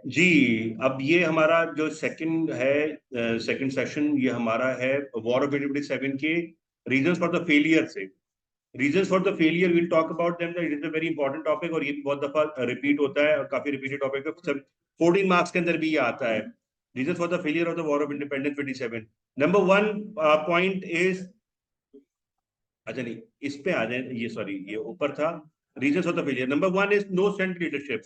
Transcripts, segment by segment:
जी, अब ये हमारा जो सेकंड है, सेकंड सेशन ये हमारा है वॉर ऑफ 1857 के रीजंस फॉर द फेलियर से। Reasons for the failure will talk about them, it is a very important topic और ये भी बहुत दफा रिपीट होता है और काफी रिपीटेड टॉपिक है, सब 14 मार्क्स के अंदर भी ये आता है। Reasons for the failure of the war of independence 27। Number one point is, अच्छा नहीं, इस पे आ जाए, ये सॉरी ये ऊपर था। Reasons of the failure number one is no central leadership.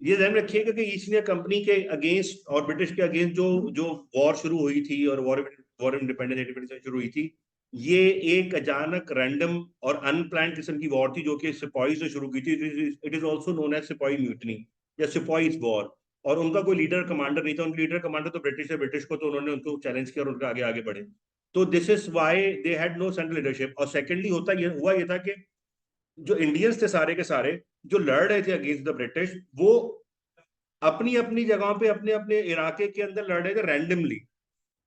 ये ध्यान रखिएगा कि ईस्ट इंडिया कंपनी के अगेंस्ट और ब्रिटिश के अगेंस्ट जो जो वॉर शुरू हुई थी और वॉर वॉर इंडिपेंडेंस 1857 शुरू हुई थी, ये एक अचानक रैंडम और अनप्लान किस्म की वॉर थी जो कि सिपाही से शुरू की थी। It is also known as sipahi mutiny या सिपाहीज वॉर। और उनका कोई लीडर कमांडर नहीं था, उनका लीडर कमांडर तो ब्रिटिश है, ब्रिटिश को तो उन्होंने उनको चैलेंज किया और उनका आगे आगे बढ़े। तो this is why they had no central leadership. और सेकेंडली होता ये हुआ ये था कि जो इंडियंस थे सारे के सारे जो लड़ रहे थे अगेंस्ट द ब्रिटिश, वो अपनी अपनी जगहों पे अपने अपने इलाके के अंदर लड़ रहे थे रैंडमली।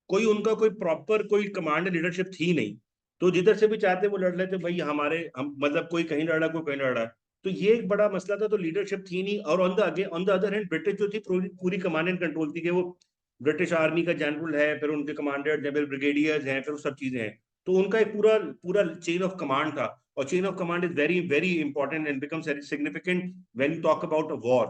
कोई उनका कोई प्रॉपर कोई कमांड लीडरशिप थी नहीं। तो जिधर से भी चाहते वो लड़ रहे थे भाई, हमारे हम मतलब कोई कहीं लड़ रहा कोई कहीं लड़ रहा। तो ये एक बड़ा मसला था, तो लीडरशिप थी नहीं। और on the other hand British जो थी पूरी पूरी कमांड एंड कंट्रोल थी कि वो ब्रिटिश आर्मी का जनरल है, फिर उनके कमांडर जनरल ब्रिगेडियर्स हैं, फिर वो सब चीजें हैं। तो उनका एक पूरा पूरा चेन ऑफ कमांड था। और chain of command is very very important and becomes very significant when you talk about a war.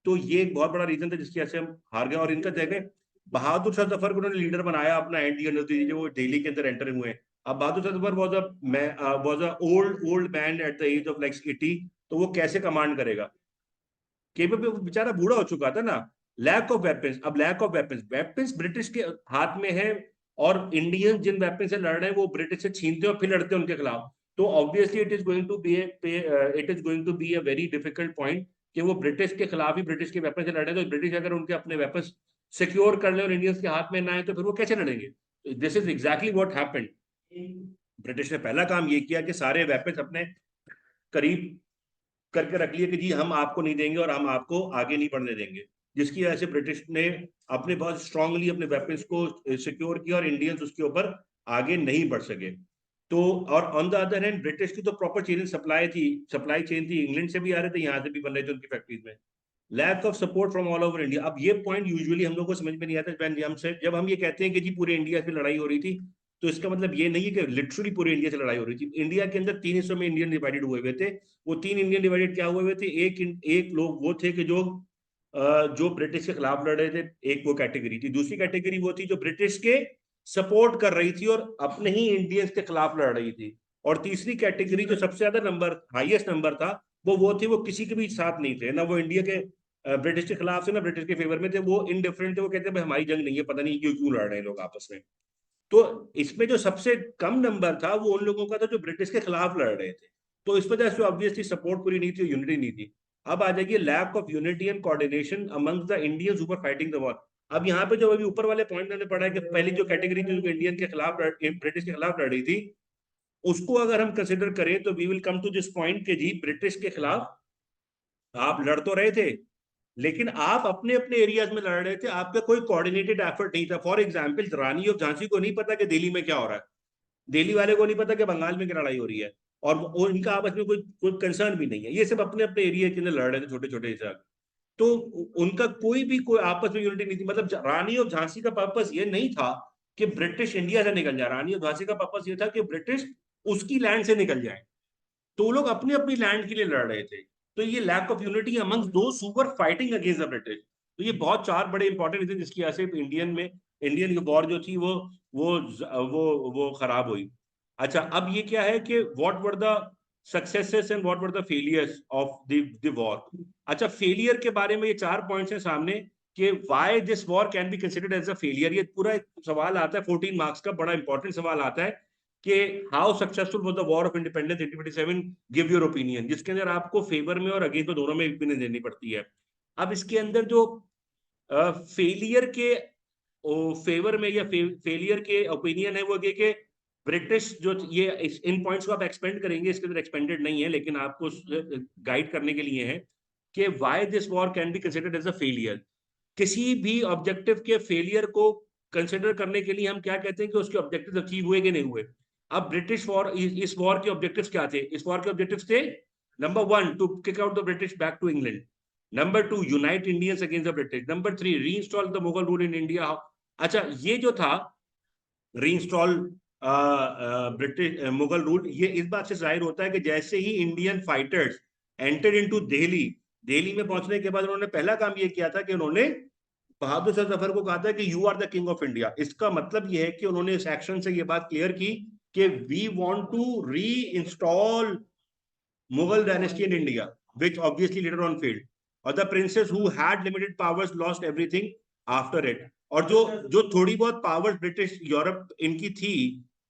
तो ये एक बहुत बड़ा रीजन था जिसकी वजह से हम हार गए। और इनका देखें, बहादुर शाह जफर को उन्होंने लीडर बनाया अपना एंटी गणतंत्र जो वो दिल्ली के अंदर एंटर हुए हैं। अब Bahadur Shah Zafar was a old man at the age of like 80। तो वो कैसे कमांड करेगा? केपी बेचारा बूढ़ा हो चुका था ना। लैक ऑफ वेपन्स, अब lack of weapons, weapons British के हाथ में है। और इंडियन जिन वेपन से लड़ रहे हैं वो ब्रिटिश से छीनते हैं और फिर लड़ते हैं उनके खिलाफ। तो obviously it is going to be a very difficult point कि वो ब्रिटिश के खिलाफ ही ब्रिटिश के वेपन से लड़ रहे हैं। तो ब्रिटिश अगर उनके अपने वेपन सिक्योर कर ले और इंडियंस के हाथ में ना आए तो फिर वो कैसे लड़ेंगे? This is exactly what happened. British ने पहला काम ये किया कि सारे वेपन्स अपने करीब करके रख लिए कि जी हम आपको नहीं देंगे और हम आपको आगे नहीं बढ़ने देंगे। जिसकी वजह से ब्रिटिश ने अपने बहुत स्ट्रांगली अपने वेपन्स को सिक्योर किया और इंडियंस उसके ऊपर आगे नहीं बढ़ सके। तो और on the other hand British की तो प्रॉपर चेन सप्लाई थी, सप्लाई चेन थी, इंग्लैंड से भी आ रहे थे, यहाँ से भी बन रहे थे उनकी फैक्ट्रीज में। Lack of support from all over India. अब ये पॉइंट यूजुअली हम लोग को समझ में नहीं आता हमसे जब हम ये कहते हैं कि जी पूरे इंडिया से लड़ाई हो रही थी। तो इसका मतलब ये नहीं है कि लिटरली पूरे इंडिया से लड़ाई हो रही थी। इंडिया के अंदर तीन हिस्सों में इंडियन डिवाइडेड हुए हुए थे। वो तीन इंडियन डिवाइडेड क्या हुए हुए थे? एक लोग वो थे कि जो ब्रिटिश के खिलाफ लड़ रहे थे, एक वो कैटेगरी थी। दूसरी कैटेगरी वो थी जो ब्रिटिश के सपोर्ट कर रही थी और अपने ही इंडियंस के खिलाफ लड़ रही थी। और तीसरी कैटेगरी जो सबसे ज्यादा नंबर हाईएस्ट नंबर था, वो थी वो किसी के भी साथ नहीं थे, ना वो इंडिया के ब्रिटिश के खिलाफ थे ना ब्रिटिश के फेवर में थे। वो इनडिफरेंट थे, वो कहते हैं हमारी जंग नहीं है, पता नहीं क्यों क्यों लड़ रहे हैं लोग आपस में। तो इसमें जो सबसे कम नंबर था वो उन लोगों का था जो ब्रिटिश के खिलाफ लड़ रहे थे। तो इस वजह से ऑब्वियसली सपोर्ट पूरी नहीं थी, यूनिटी नहीं थी। अब आ जाएगी lack of unity and coordination among the Indians who were fighting the war. अब यहाँ पे जो अभी ऊपर वाले पॉइंट मैंने पढ़ा है कि पहली जो कैटेगरी थी जो इंडियन के खिलाफ ब्रिटिश के खिलाफ लड़ रही थी, उसको अगर हम कंसिडर करें तो we will come to this point के जी ब्रिटिश के खिलाफ आप लड़ तो रहे थे, लेकिन आप अपने अपने एरियाज में लड़ रहे थे, आपका कोई कोऑर्डिनेटेड एफर्ट नहीं था। For example Rani of Jhansi को नहीं पता कि दिल्ली में क्या हो रहा है, दिल्ली वाले को नहीं पता कि बंगाल में क्या लड़ाई हो रही है। और इनका आपस में कोई कोई कंसर्न भी नहीं है, ये सब अपने अपने एरिया के अंदर लड़ रहे थे छोटे छोटे हिसाब। तो उनका कोई आपस में यूनिटी नहीं थी। मतलब रानी ऑफ झांसी का पर्पस ये नहीं था कि ब्रिटिश इंडिया से निकल जाए, रानी ऑफ झांसी का पर्पस ये था कि ब्रिटिश उसकी लैंड से निकल जाए। तो वो लोग अपनी अपनी लैंड के लिए लड़ रहे थे। तो ये lack of unity amongst those who were fighting against the British. तो ये बहुत चार बड़े इंपॉर्टेंट रीजन जिसकी वजह से इंडियन वॉर जो थी वो वो खराब हुई। अच्छा, अब ये क्या है कि what were the successes and what were the failures of the war. अच्छा, फेलियर के बारे में ये चार पॉइंट्स हैं सामने कि why this war can be considered as a failure. ये पूरा एक सवाल आता है 14 मार्क्स का, बड़ा इंपॉर्टेंट सवाल आता है कि how successful was the war of independence 1857, give your opinion, जिसके अंदर आपको फेवर में और अगेंस्ट में दोनों में ओपिनियन देनी पड़ती है। अब इसके अंदर जो फेलियर के फेवर में या फेलियर के ओपिनियन है वो ये कि ब्रिटिश जो ये इन पॉइंट्स को आप एक्सपेंड करेंगे, इसके अंदर एक्सपेंडेड नहीं है लेकिन आपको गाइड करने के लिए है कि why this war can be considered as a failure. किसी भी ऑब्जेक्टिव के फेलियर को कंसिडर करने के लिए हम क्या कहते हैं कि उसके ऑब्जेक्टिव अचीव हुए कि नहीं हुए। अब ब्रिटिश वॉर, इस वॉर के ऑब्जेक्टिव्स क्या थे? इस वॉर के ऑब्जेक्टिव्स थे Number one, to kick out the British back to England. Number two, unite Indians against the British. Number three, reinstall the Mughal rule in India. अच्छा, ये जो था reinstall ब्रिटिश मुगल रूल, ये इस बात से जाहिर होता है कि जैसे ही Indian fighters enter into Delhi, Delhi में पहुंचने के बाद उन्होंने पहला काम ये किया था कि उन्होंने बहादुर शाह जफर को कहा था कि you are the king of India. इसका मतलब ये है कि उन्होंने इस एक्शन से ये बात क्लियर की कि we want to reinstall Mughal dynasty in India, which obviously later on failed. और the princes who had limited powers lost everything after it. और जो जो थोड़ी बहुत पावर्स ब्रिटिश यूरोप इनकी थी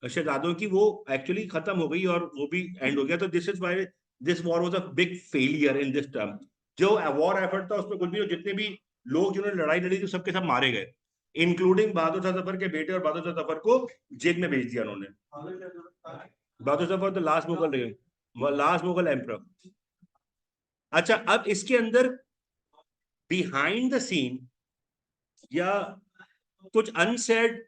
शहजादों की, वो एक्चुअली खत्म हो गई और वो भी एंड हो गया। तो this is why this war was a big failure in this term. जो वॉर एफर्ट था उसमें कुछ भी, जितने भी लोग जिन्होंने लड़ाई लड़ी थी सबके सब मारे गए, इंक्लूडिंग बहादुर शाह जफर के बेटे, और बहादुर शाह जफर को जेल में भेज दिया उन्होंने। बहादुर शाह द लास्ट मुगल रहे, लास्ट मुगल एम्परर। अच्छा, अब इसके अंदर बिहाइंड द सीन या कुछ अनसेड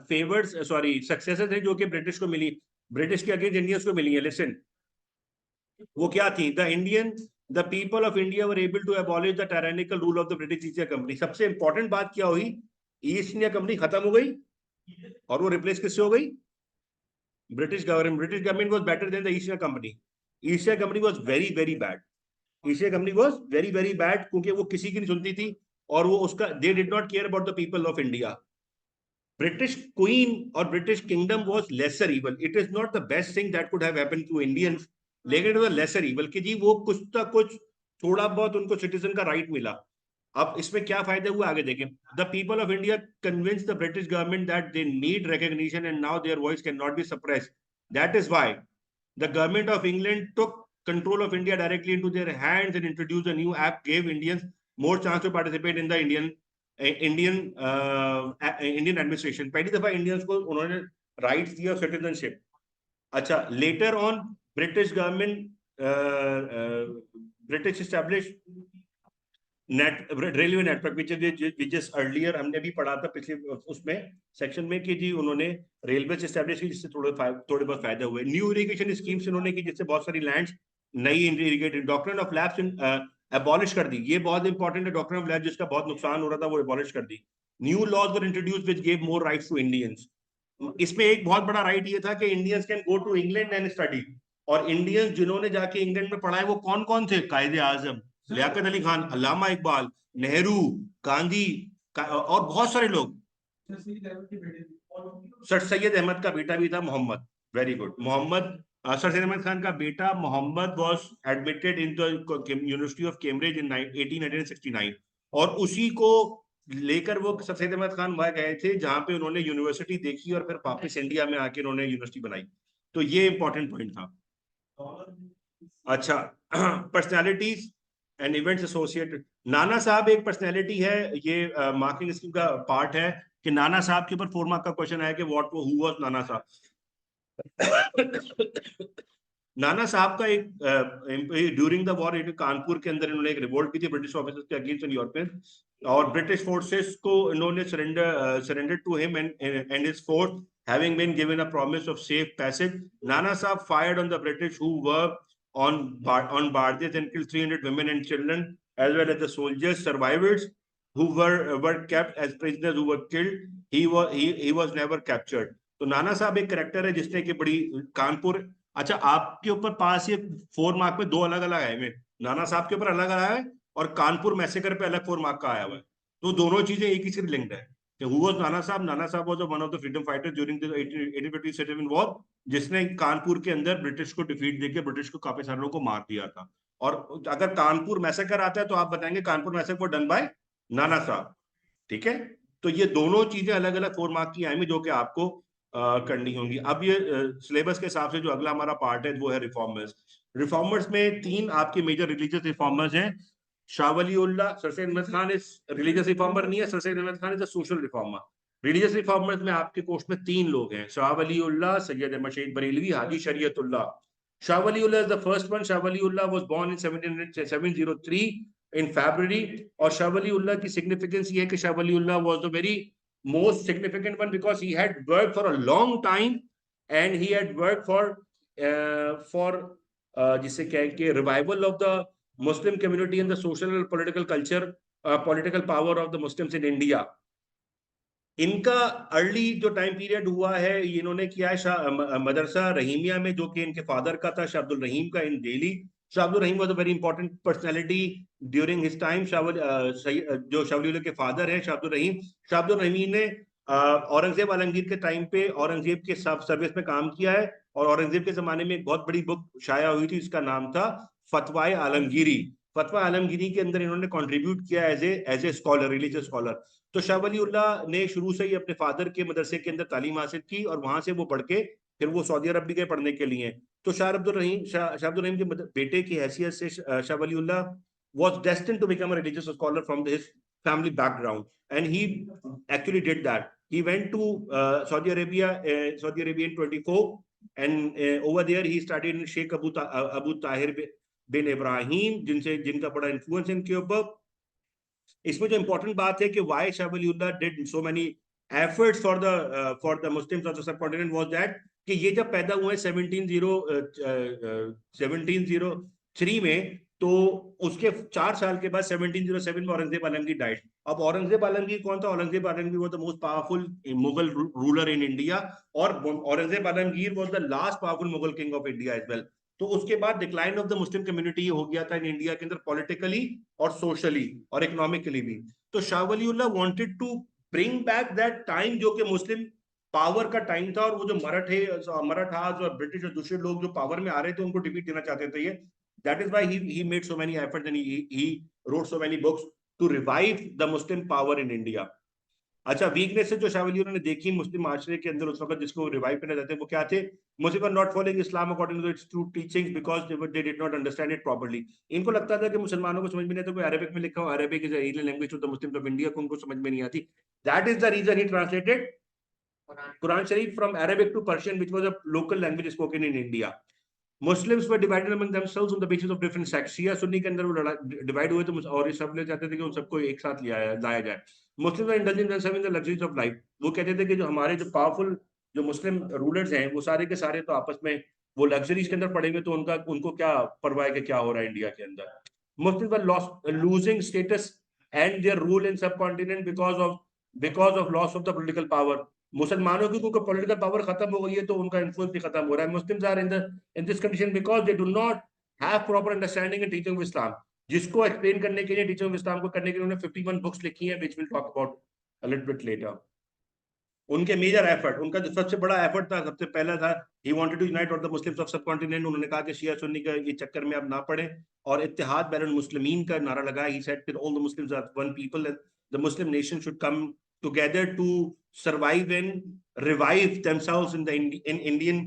फेवर्स, सॉरी सक्सेसेस है जो कि ब्रिटिश को मिली, ब्रिटिश के अगेंस्ट इंडियंस को मिली है। लिसन, वो क्या थी? The people of India were able to abolish the tyrannical rule of the British East India company. सबसे इंपॉर्टेंट बात क्या हुई? ईस्ट इंडिया कंपनी खत्म हो गई और वो रिप्लेस किससे हो गई? British government. British government was better than the east India company. East India company was very very bad. East India company was very very bad क्योंकि वो किसी की नहीं सुनती थी और वो उसका they did not care about the people of India. British queen और British kingdom was lesser evil. It is not the best thing that could have happened to Indians, लेकिन इट वाज लेसर इवल कि जी वो कुछ तक कुछ थोड़ा बहुत उनको सिटीजन का राइट मिला। अब इसमें क्या फायदे हुए आगे देखें। The people of India convince the British government that they need recognition and now their voice can not be suppressed. That is why the government of England took control of India directly into their hands and introduced a new act, gave Indians more chance to participate in the Indian administration. पहली दफा Indians को उन्होंने rights दिया citizenship. अच्छा, later on British government British establish railway network which is earlier, हमने भी पढ़ा था पिछले उसमें सेक्शन में कि जी उन्होंने रेलवे एस्टैब्लिश की जिससे थोड़े बहुत फायदे हुए। न्यू इरिगेशन स्कीम्स इन्होंने की जिससे बहुत सारी लैंड्स नई irrigated. Doctrine of lapse abolish कर दी, ये बहुत इंपॉर्टेंट है। डॉक्ट्रिन ऑफ लैप्स जिसका बहुत नुकसान हो रहा था वो एबॉलिश कर दी। New laws were introduced which gave more rights to Indians. इसमें एक बहुत बड़ा राइट ये था कि Indians can go to England and study. और इंडियंस जिन्होंने जाके इंग्लैंड में पढ़ा है वो कौन कौन थे? कायदे आजम, लियाकत अली खान, अल्लामा इकबाल, नेहरू, गांधी और बहुत सारे लोग। सर सैयद अहमद का बेटा भी था Mohammad. Very good. Mohammad Sir Syed Ahmad Khan का बेटा Mohammad was admitted in the university of Cambridge in 1869 और उसी को लेकर वो सर सैयद अहमद खान वहां गए थे जहां पे उन्होंने यूनिवर्सिटी देखी और फिर वापस इंडिया में आके उन्होंने यूनिवर्सिटी बनाई। तो ये इंपॉर्टेंट पॉइंट था। अच्छा, पर्सनैलिटीज एंड इवेंट्स एसोसिएटेड। नाना साहब एक पर्सनैलिटी है, ये मार्किंग स्कीम का पार्ट है कि नाना साहब के ऊपर 4 मार्क का क्वेश्चन आया कि व्हाट हु वाज नाना साहब। नाना साहब का एक ड्यूरिंग द वॉर कानपुर के अंदर इन्होंने एक रिवोल्ट की थी ब्रिटिश ऑफिसर्स के अगेंस्ट इन यूरोपियन, और ब्रिटिश फोर्सेस को इन्होंने surrender to him and his force having been given a promise of safe passage. Nana Sahib fired on the British who were on barges and killed 300 women and children as well as the soldiers. Survivors who were kept as prisoners who were killed. He was never captured. तो नाना साहब एक character है जिसने की बड़ी कानपुर। अच्छा, आपके ऊपर पास ये 4 मार्क में 2 अलग अलग आए हुए। नाना साहब के ऊपर अलग आया है और कानपुर मैसेकर पे अलग 4 मार्क का आया हुआ है। तो दोनों चीजें एक ही से लिंक्ड है। Who was Nana Sahib? Nana Sahib was one of the freedom fighters during the 1857 war, जिसने कानपुर के अंदर ब्रिटिश को डिफीट देके ब्रिटिश को काफी सारे लोगों को मार दिया था। और अगर कानपुर मैसेकर आता है तो आप बताएंगे कानपुर मैसेकर डन बाय नाना साहब। ठीक है, तो ये दोनों चीजें अलग अलग 4 मार्क की आई जो कि आपको करनी होंगी। अब ये सिलेबस के हिसाब से जो अगला हमारा पार्ट है वो है रिफॉर्मर्स। रिफॉर्मर्स में 3 आपके मेजर रिलीजियस रिफॉर्मर्स हैं। Shah Waliullah, sir Syed Ahmad Khan is religious reformer नहीं है, sir Syed Ahmad Khan is a social reformer. Religious reformers में आपके कोर्स में 3 लोग हैं, शाह वलीउल्लाह, सैयद अहमद शहीद बरेलवी, हाजी शरीयतुल्लाह। Shah Waliullah is the first one. Shah Waliullah was born in 703 in February. और Shah Waliullah की significance ये है कि Shah Waliullah was the very most significant one because he had worked for a long time and he had worked for जिससे क्या है कि revival of the Muslim community in the social and political culture, political power of the Muslims in India. इनका early जो time period हुआ है, इन्होंने किया है मदरसा रहीमिया में, जो कि इनके फादर का था, शाह अब्दुल रहीम का, in Delhi. Shah Abdul Rahim was a very important personality during his time. जो शाह वली के फादर है शाह अब्दुल रहीम, शाह अब्दुल रहीम ने औरंगजेब आलमगीर के टाइम पे औरंगजेब के सर्विस में काम किया है। और औरंगजेब के जमाने में एक बहुत बड़ी बुक शाया हुई थी, इसका नाम था फतवाए आलमगीरी। फतवा आलमगीरी के अंदर इन्होंने कंट्रीब्यूट किया as a scholar, religious scholar. तो शाह वलीउल्लाह ने शुरू से ही अपने फादर के मदरसे के अंदर तालीम हासिल की, और वहां से वो पढ़ के फिर वो सऊदी अरब भी गए पढ़ने के लिए। तो शाह अब्दुल रहीम के बेटे की हैसियत से Shah Waliullah was destined to become a religious scholar from his family background, and he actually did that. He went to Saudi Arabia in 24, and over there he studied in Sheikh Abu Tahir bin Ibrahim, जिनका बड़ा influence इनके ऊपर। इसमें जो important बात है कि why Shah Waliullah did so many efforts for the Muslims of the subcontinent was that, कि ये जब पैदा हुए 1703 में, तो उसके 4 साल के बाद 1707 में औरंगजेब आलमगीर डाइड। अब औरंगजेब आलमगीर कौन था? Aurangzeb Alamgir was the most powerful Mughal ruler in India, और Aurangzeb Alamgir was the last powerful Mughal king of India as well. तो उसके बाद decline of the Muslim community हो गया था इन इंडिया के अंदर, पॉलिटिकली और सोशली और इकोनॉमिकली भी। तो Shah Waliullah wanted to bring back that time जो कि मुस्लिम पावर का टाइम था, और वो जो मराठास और ब्रिटिश और दूसरे लोग जो पावर में आ रहे थे उनको डिफीट देना चाहते थे ये। That is why he made so many efforts and he wrote so many books to revive the Muslim power in India. अच्छा, वीकनेस जो शाह वली ने देखी मुस्लिम माशरे के अंदर उस वक्त, जिसको रिवाइव करना चाहते हैं, वो क्या थे? Muslim are not following Islam according to its true teachings because they did not understand it properly. इनको लगता था कि मुसलमानों को समझ में नहीं आता, कोई अरबिक में लिखा हो, Arabic is alien language to the Muslims of India, को उनको समझ में नहीं आती। That is the reason he translated Quran Sharif from Arabic to Persian, which was a local language spoken in India. Muslims were divided among themselves on the basis of different sects. शिया सुन्नी के अंदर वो divide हुए, तो और ये सब लोग चाहते थे कि उन सबको एक साथ लाया जाए। मुस्लिम indulging themselves in the luxuries of life. वो कहते थे कि जो हमारे जो पावरफुल जो मुस्लिम रूलर्स हैं, वो सारे के सारे तो आपस में वो लग्जरीज के अंदर पड़ेंगे, तो उनको क्या परवाह है कि क्या हो रहा है इंडिया के अंदर। Muslims were losing status and their rule in subcontinent because of loss of the political power. मुसलमानों की क्योंकि पॉलिटिकल पावर खत्म हो गई है, तो उनका इन्फ्लुएंस भी खत्म हो रहा है। Muslims are in this condition because they do not have proper understanding in teaching of Islam, जिसको एक्सप्लेन करने के लिए, टीचिंग ऑफ इस्लाम को करने के लिए उन्होंने 51 बुक्स लिखी हैं, which will talk about a little bit later. उनके मेजर एफर्ट, उनका जो सबसे बड़ा एफर्ट था, सबसे पहला था, he wanted to unite all the Muslims of subcontinent. उन्होंने कहा कि शिया सुन्नी का ये चक्कर में अब ना पड़े, और इत्तेहाद बैन मुस्लिमीन का नारा लगाया। He said that all the Muslims are one people, the Muslim nation should come together to survive and revive themselves in the Indian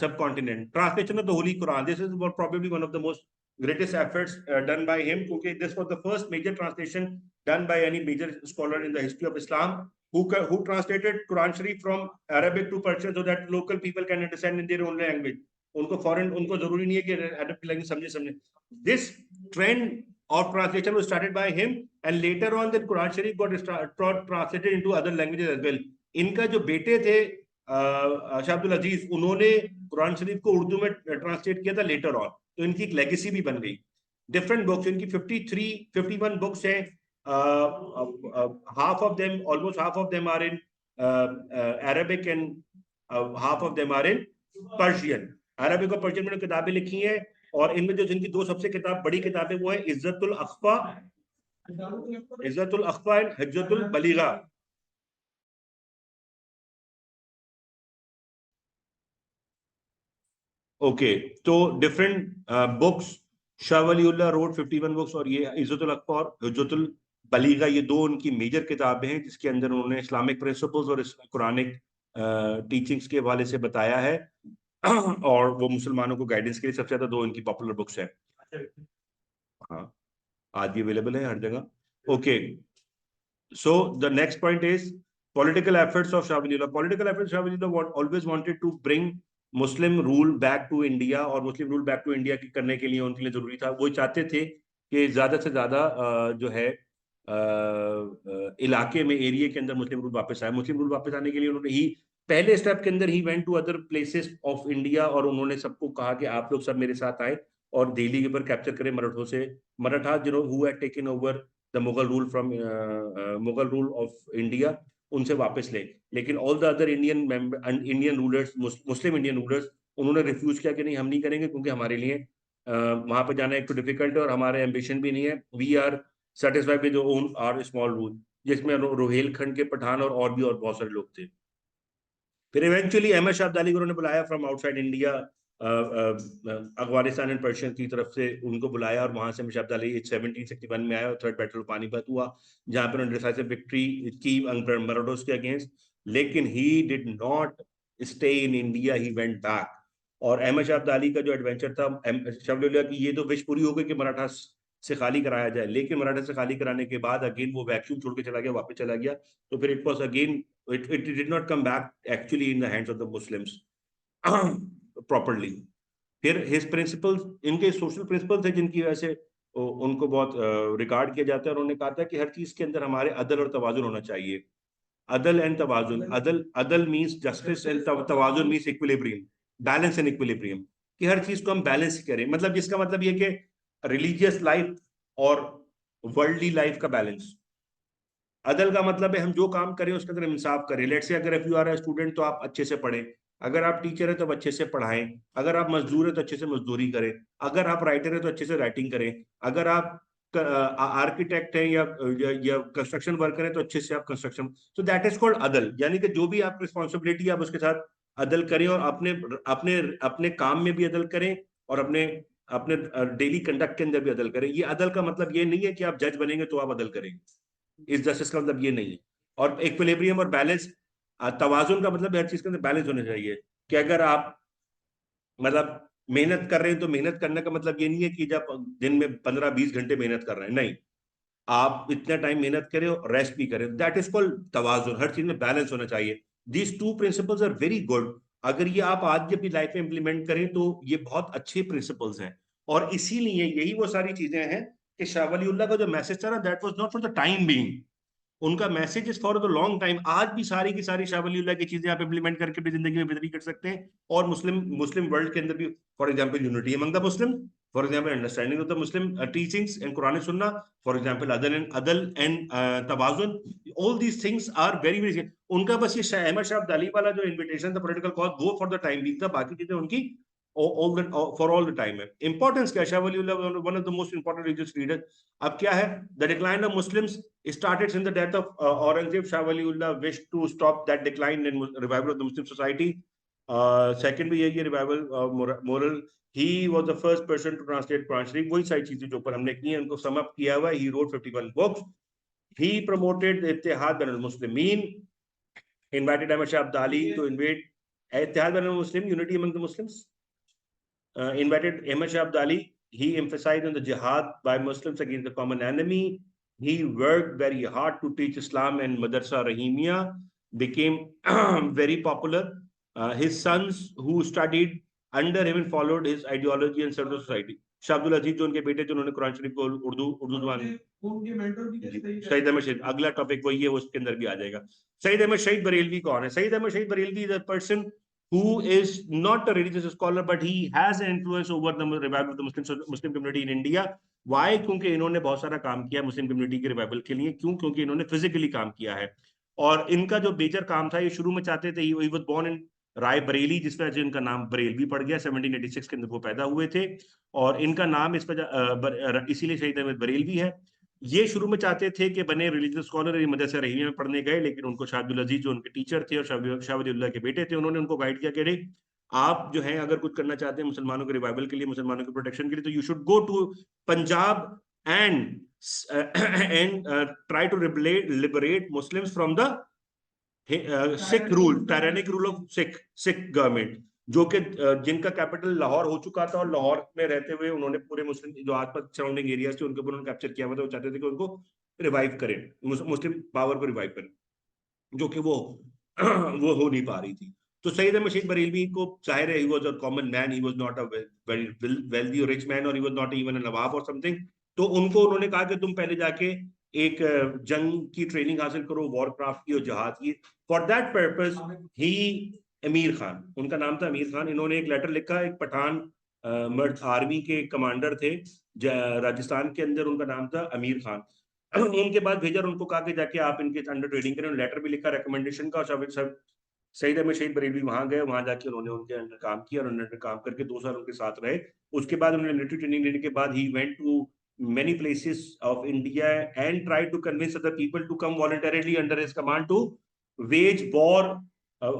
subcontinent. Translation of the Holy Quran. This is probably one of the most greatest efforts done by him. Okay, this was the first major translation done by any major scholar in the history of Islam, who translated Quran Sharif from Arabic to Persian so that local people can understand in their own language. उनको जरूरी नहीं है कि अरब language समझे। This trend of translation was started by him, and later on the Quran Sharif got translated into other languages as well. इनका जो बेटे थे शाह अब्दुल अजीज, उन्होंने कुरान शरीफ को उर्दू में ट्रांसलेट किया था लेटर ऑन, तो इनकी एक लेगेसी भी बन गई। डिफरेंट बुक्स इनकी 51 बुक्स हैं। almost half of them are in Arabic, and half of them are in Persian. Arabic और पर्शियन में किताबें लिखी हैं, और इनमें जो जिनकी दो सबसे बड़ी किताबें वो है इज्जतुल अख्फा एंड हज्जतुल बलीगा। ओके, तो different books Shah Waliullah road 51 books, और ये इज्जतुल अख्फा और हज्जतुल बलीगा, ये दो उनकी मेजर किताबें हैं, जिसके अंदर उन्होंने इस्लामिक प्रिंसिपल्स और कुरानिक टीचिंग्स के हवाले से बताया है। और वो मुसलमानों को गाइडेंस के लिए सबसे ज्यादा दो इनकी पॉपुलर बुक्स है। हाँ, आज भी अवेलेबल है हर जगह। Okay, so the next point is political efforts of Shah Waliullah. Political efforts Shah Waliullah always wanted to bring Muslim rule back to India, और Muslim rule back to India करने के लिए उनके लिए जरूरी था, वो चाहते थे कि ज्यादा से ज्यादा जो है इलाके में, एरिया के अंदर मुस्लिम रूल वापस आए। मुस्लिम रूल वापस आने के लिए उन्होंने ही पहले स्टेप के अंदर he went to other places of India और उन्होंने सबको कहा कि आप लोग सब मेरे साथ आए और दिल्ली के ऊपर कैप्चर करें मराठों से। मराठा जो who had taken over the Mughal rule from Mughal rule of India, उनसे वापस ले। लेकिन all the other Indian rulers, Muslim Indian rulers, उन्होंने रिफ्यूज किया कि नहीं हम नहीं करेंगे, क्योंकि हमारे लिए वहां पर जाना एक तो डिफिकल्ट है और हमारे एम्बिशन भी नहीं है। We are satisfied with own our small rule, जिसमें रोहेलखंड के पठान और भी और बहुत सारे लोग थे। फिर इवेंचुअली अहमद शाह अब्दाली को उन्होंने बुलाया from outside India, Afghanistan and Persian की तरफ से उनको बुलाया, और वहां से अहमद शाह अब्दाली 1761 में आया और थर्ड बैटल ऑफ पानीपत हुआ, जहां पर उन्होंने डिसाइसिव विक्ट्री की मराठोस के अगेंस्ट। लेकिन he did not stay in India, he went back. और अहमद शाह अब्दाली का जो एडवेंचर था, शाह की ये तो विश पूरी हो गई कि मराठा से खाली कराया जाए, लेकिन मराठा से खाली कराने के बाद अगेन वो वैक्यूम छोड़ के चला गया, वापस चला गया। तो फिर it was again, it did not come back actually in the hands of the Muslims properly. फिर his principles, इनके सोशल प्रिंसिपल थे जिनकी वजह से उनको बहुत रिगार्ड किया जाता है, और उन्होंने कहा था कि हर चीज के अंदर हमारे अदल और तवाजुन होना चाहिए। अदल एंड तवाजुन, अदल अदल मींस जस्टिस एंड तवाजुन means equilibrium, balance and equilibrium, कि हर चीज को हम बैलेंस करें। मतलब जिसका मतलब ये कि रिलीजियस लाइफ और वर्ल्डली लाइफ का बैलेंस। अदल का मतलब है हम जो काम करें उसके अंदर इंसाफ करें। लेट्स से अगर if you are a student तो आप अच्छे से पढ़ें, अगर आप टीचर है तो अच्छे से पढ़ाएं, अगर आप मजदूर है तो अच्छे से मजदूरी करें, अगर आप राइटर है तो अच्छे से राइटिंग करें, अगर आप आर्किटेक्ट हैं या कंस्ट्रक्शन वर्कर है तो अच्छे से आप कंस्ट्रक्शन। तो दैट इज कॉल्ड अदल, यानी कि जो भी आप रिस्पॉन्सिबिलिटी आप उसके साथ अदल करें, और अपने अपने अपने काम में भी अदल करें, और अपने अपने डेली कंडक्ट के अंदर भी अदल करें। ये अदल का मतलब ये नहीं है कि आप जज बनेंगे तो आप अदल करेंगे, इस जस्टिस का मतलब ये नहीं है। और इक्विलिब्रियम और बैलेंस, तवाजुन का मतलब हर चीज के अंदर बैलेंस होना चाहिए। कि अगर आप मतलब मेहनत कर रहे हैं तो मेहनत करने का मतलब ये नहीं है कि जब दिन में 15-20 घंटे मेहनत कर रहे हैं, नहीं, आप इतना टाइम मेहनत करें और रेस्ट भी करें, दैट इज कॉल्ड तवाजुन। हर चीज में बैलेंस होना चाहिए। These two principles are very good. अगर ये आप आज अपनी लाइफ में इंप्लीमेंट करें तो ये बहुत अच्छे प्रिंसिपल्स हैं। और इसीलिए यही वो सारी चीजें हैं कि शाह वली उल्लाह का जो मैसेज था ना, that was not for the time being, उनका message is for the long time. आज भी सारी की सारी शाह वली की चीजें आप इंप्लीमेंट करके अपनी जिंदगी में बेहतरी कर सकते हैं। और मुस्लिम मुस्लिम वर्ल्ड के अंदर भी, for example unity among the Muslim, for example understanding of the Muslim teachings and Quran सुन्ना, फॉर एग्जांपल अदल एंड तवाजुन, all these things are very very. उनका बस ये अहमद शाह अब्दाली वाला जो इन्विटेशन था पॉलिटिकल कॉज, वो फॉर द टाइम भी था, बाकी चीजें उनकी फॉर ऑल द टाइम है। इंपॉर्टेंस क्या, Shah Wali one of the most important religious leader. अब क्या है, the decline of Muslims started since the death of Aurangzeb. Shah Waliullah wished to stop that decline and revival of the Muslim society. Second भी यही revival moral. He was the first person to translate Quran Sharif. वही सारी चीजें जो ऊपर हमने की हैं उनको sum up किया हुआ है। He wrote 51 books. He promoted the इत्तेहाद बैन al-Muslimin, invited Ahmad Shah Abdali to invade इत्तेहाद बैन al-Muslim, unity among the Muslims. Invited Ahmad Shah Abdali. He emphasized on the jihad by Muslims against the common enemy. He worked very hard to teach Islam, and Madrasa Rahimia became very popular. His sons who studied under him and followed his ideology and served the society. Shah Abdul Aziz जो उनके बेटे थे, उन्होंने कुरान शरीफ को उर्दू जुबान, सईद अहमद शहीद, अगला topic वही है, उसके अंदर भी आ जाएगा। सईद अहमद शहीद बरेलवी कौन है? सईद अहमद शहीद Barelvi is a person who is not a religious scholar, but he has an influence over the revival of the Muslim community in India. Why? क्योंकि इन्होंने बहुत सारा काम किया मुस्लिम कम्युनिटी के रिवाइवल के लिए। क्यों? क्योंकि इन्होंने फिजिकली काम किया है। और इनका जो मेजर काम था, ये शुरू में चाहते थे, ही वाज बोर्न इन राय बरेली, जिस वजह से इनका नाम बरेलवी पड़ गया। 1786 के अंदर वो पैदा हुए थे, और इनका नाम इस वजह इसीलिए शहीद अहमद बरेलवी है। ये शुरू में चाहते थे कि बने रिलीजियस स्कॉलर, मदरसा रहीमिया में पढ़ने गए, लेकिन उनको शाह अब्दुल अजीज जो उनके टीचर थे और शाह वलीउल्लाह के बेटे थे, उन्होंने उनको गाइड किया कि आप जो है अगर कुछ करना चाहते हैं मुसलमानों के रिवाइवल के लिए, मुसलमानों के प्रोटेक्शन के लिए, तो you should go to Punjab and try to liberate Muslims from the Sikh rule, tyrannic rule of Sikh government, जो कि जिनका कैपिटल लाहौर हो चुका था, और लाहौर में रहते हुए उन्होंने पूरे मुस्लिम जो आसपास सराउंडिंग एरियाज थे उनके ऊपर उन्होंने कैप्चर किया हुआ था। वो चाहते थे कि उनको रिवाइव करें, मुस्लिम पावर को रिवाइव करें, जो कि वो वो हो नहीं पा रही थी। तो सईद अहमद शहीद बरेलवी को, जाहिर है, he was a common man, he was not a very wealthy और रिच मैन, और he was not even a nawab और समथिंग। तो उनको उन्होंने कहा कि तुम पहले जाके एक जंग की ट्रेनिंग हासिल करो, वॉरक्राफ्ट की और जहाज की। फॉर दैट पर्पज ही अमीर खान, उनका नाम था अमीर खान, इन्होंने एक लेटर लिखा, एक पठान मर्द आर्मी के कमांडर थे राजस्थान के अंदर, उनका नाम था अमीर खान। उनके बाद भेजा और उनको कहा कि जाके आप इनके अंडर ट्रेनिंग करें। लेटर भी लिखा रिकमेंडेशन का, और सब सईद अहमद शहीद बरेलवी वहां गए, वहां जाके उन्होंने उनके अंडर काम किया और उन्होंने काम करके 2 साल उनके साथ रहे। उसके बाद उन्होंने मिलिट्री ट्रेनिंग लेने के बाद he went to many places of India and tried to convince other people to come voluntarily under his command to wage war,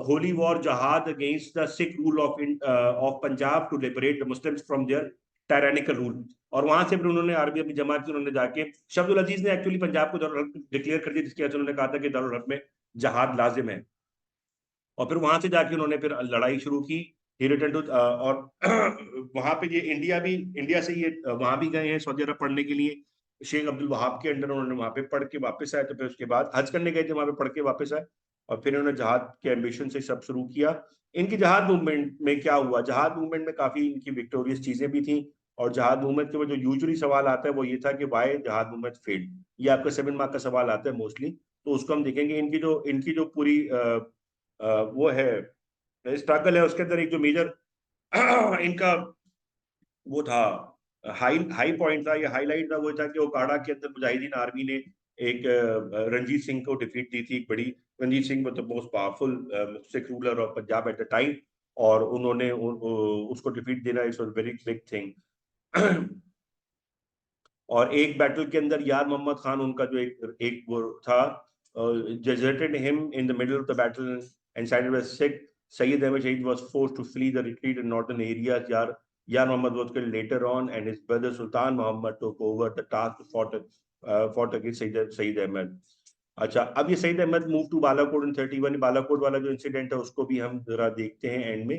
holy war jihad against the Sikh rule of Punjab to liberate the Muslims from their tyrannical rule। और वहां से फिर उन्होंने army अपनी जमा की, उन्होंने जाके शब्दुल अजीज ने एक्चुअली पंजाब को दारुल हर्ब डिक्लेयर कर दिया, जिसके वजह से उन्होंने कहा था कि दारुल हर्ब में जहाद लाजिम है। और फिर वहां से जाके उन्होंने फिर लड़ाई शुरू की। ही रिटर्न टू और वहां पे ये इंडिया से ये वहां भी गए हैं सऊदी अरब पढ़ने के लिए, शेख अब्दुल वहाब के अंडर उन्होंने वहां पे पढ़ के वापस आए। तो फिर उसके बाद हज करने गए थे, वहां पे पढ़ के वापस आए, और फिर उन्होंने जहाद के एम्बिशन से सब शुरू किया। इनकी जहाद मूवमेंट में क्या हुआ, जहाद मूवमेंट में काफी इनकी विक्टोरियस चीजें भी थी। और जहाद मूवमेंट के वो जो यूजुअली सवाल आता है वो ये था कि वाई जहाद मूवमेंट फेल्ड, ये आपका 7 मार्क का सवाल आता है मोस्टली। तो उसको हम देखेंगे। इनकी जो पूरी वो है स्ट्रगल है, उसके अंदर एक जो मेजर इनका वो था, हाई हाई पॉइंट था, ये हाईलाइट था, वो था कि ओकाड़ा के अंदर मुजाहिदीन आर्मी ने एक रणजीत सिंह को डिफीट दी थी, एक बड़ी। रणजीत सिंह मतलब most powerful Sikh ruler of Punjab at the time, और उन्होंने उसको डिफीट देना इट्स वेरी बिग थिंग। और एक बैटल के अंदर यार मोहम्मद खान, उनका जो एक वो था, deserted him in the middle of the battle and sided with Sikh. Sayyid Ahmed Shahid was forced to flee the retreat in northern areas. Yar Muhammad was killed later on, and his brother Sultan Muhammad took over the task, fought against Sayyid Ahmed. अच्छा, अब ये Saeed Ahmad move to Balakot इन 31। बालाकोट वाला जो incident है उसको भी हम जरा देखते हैं एंड में।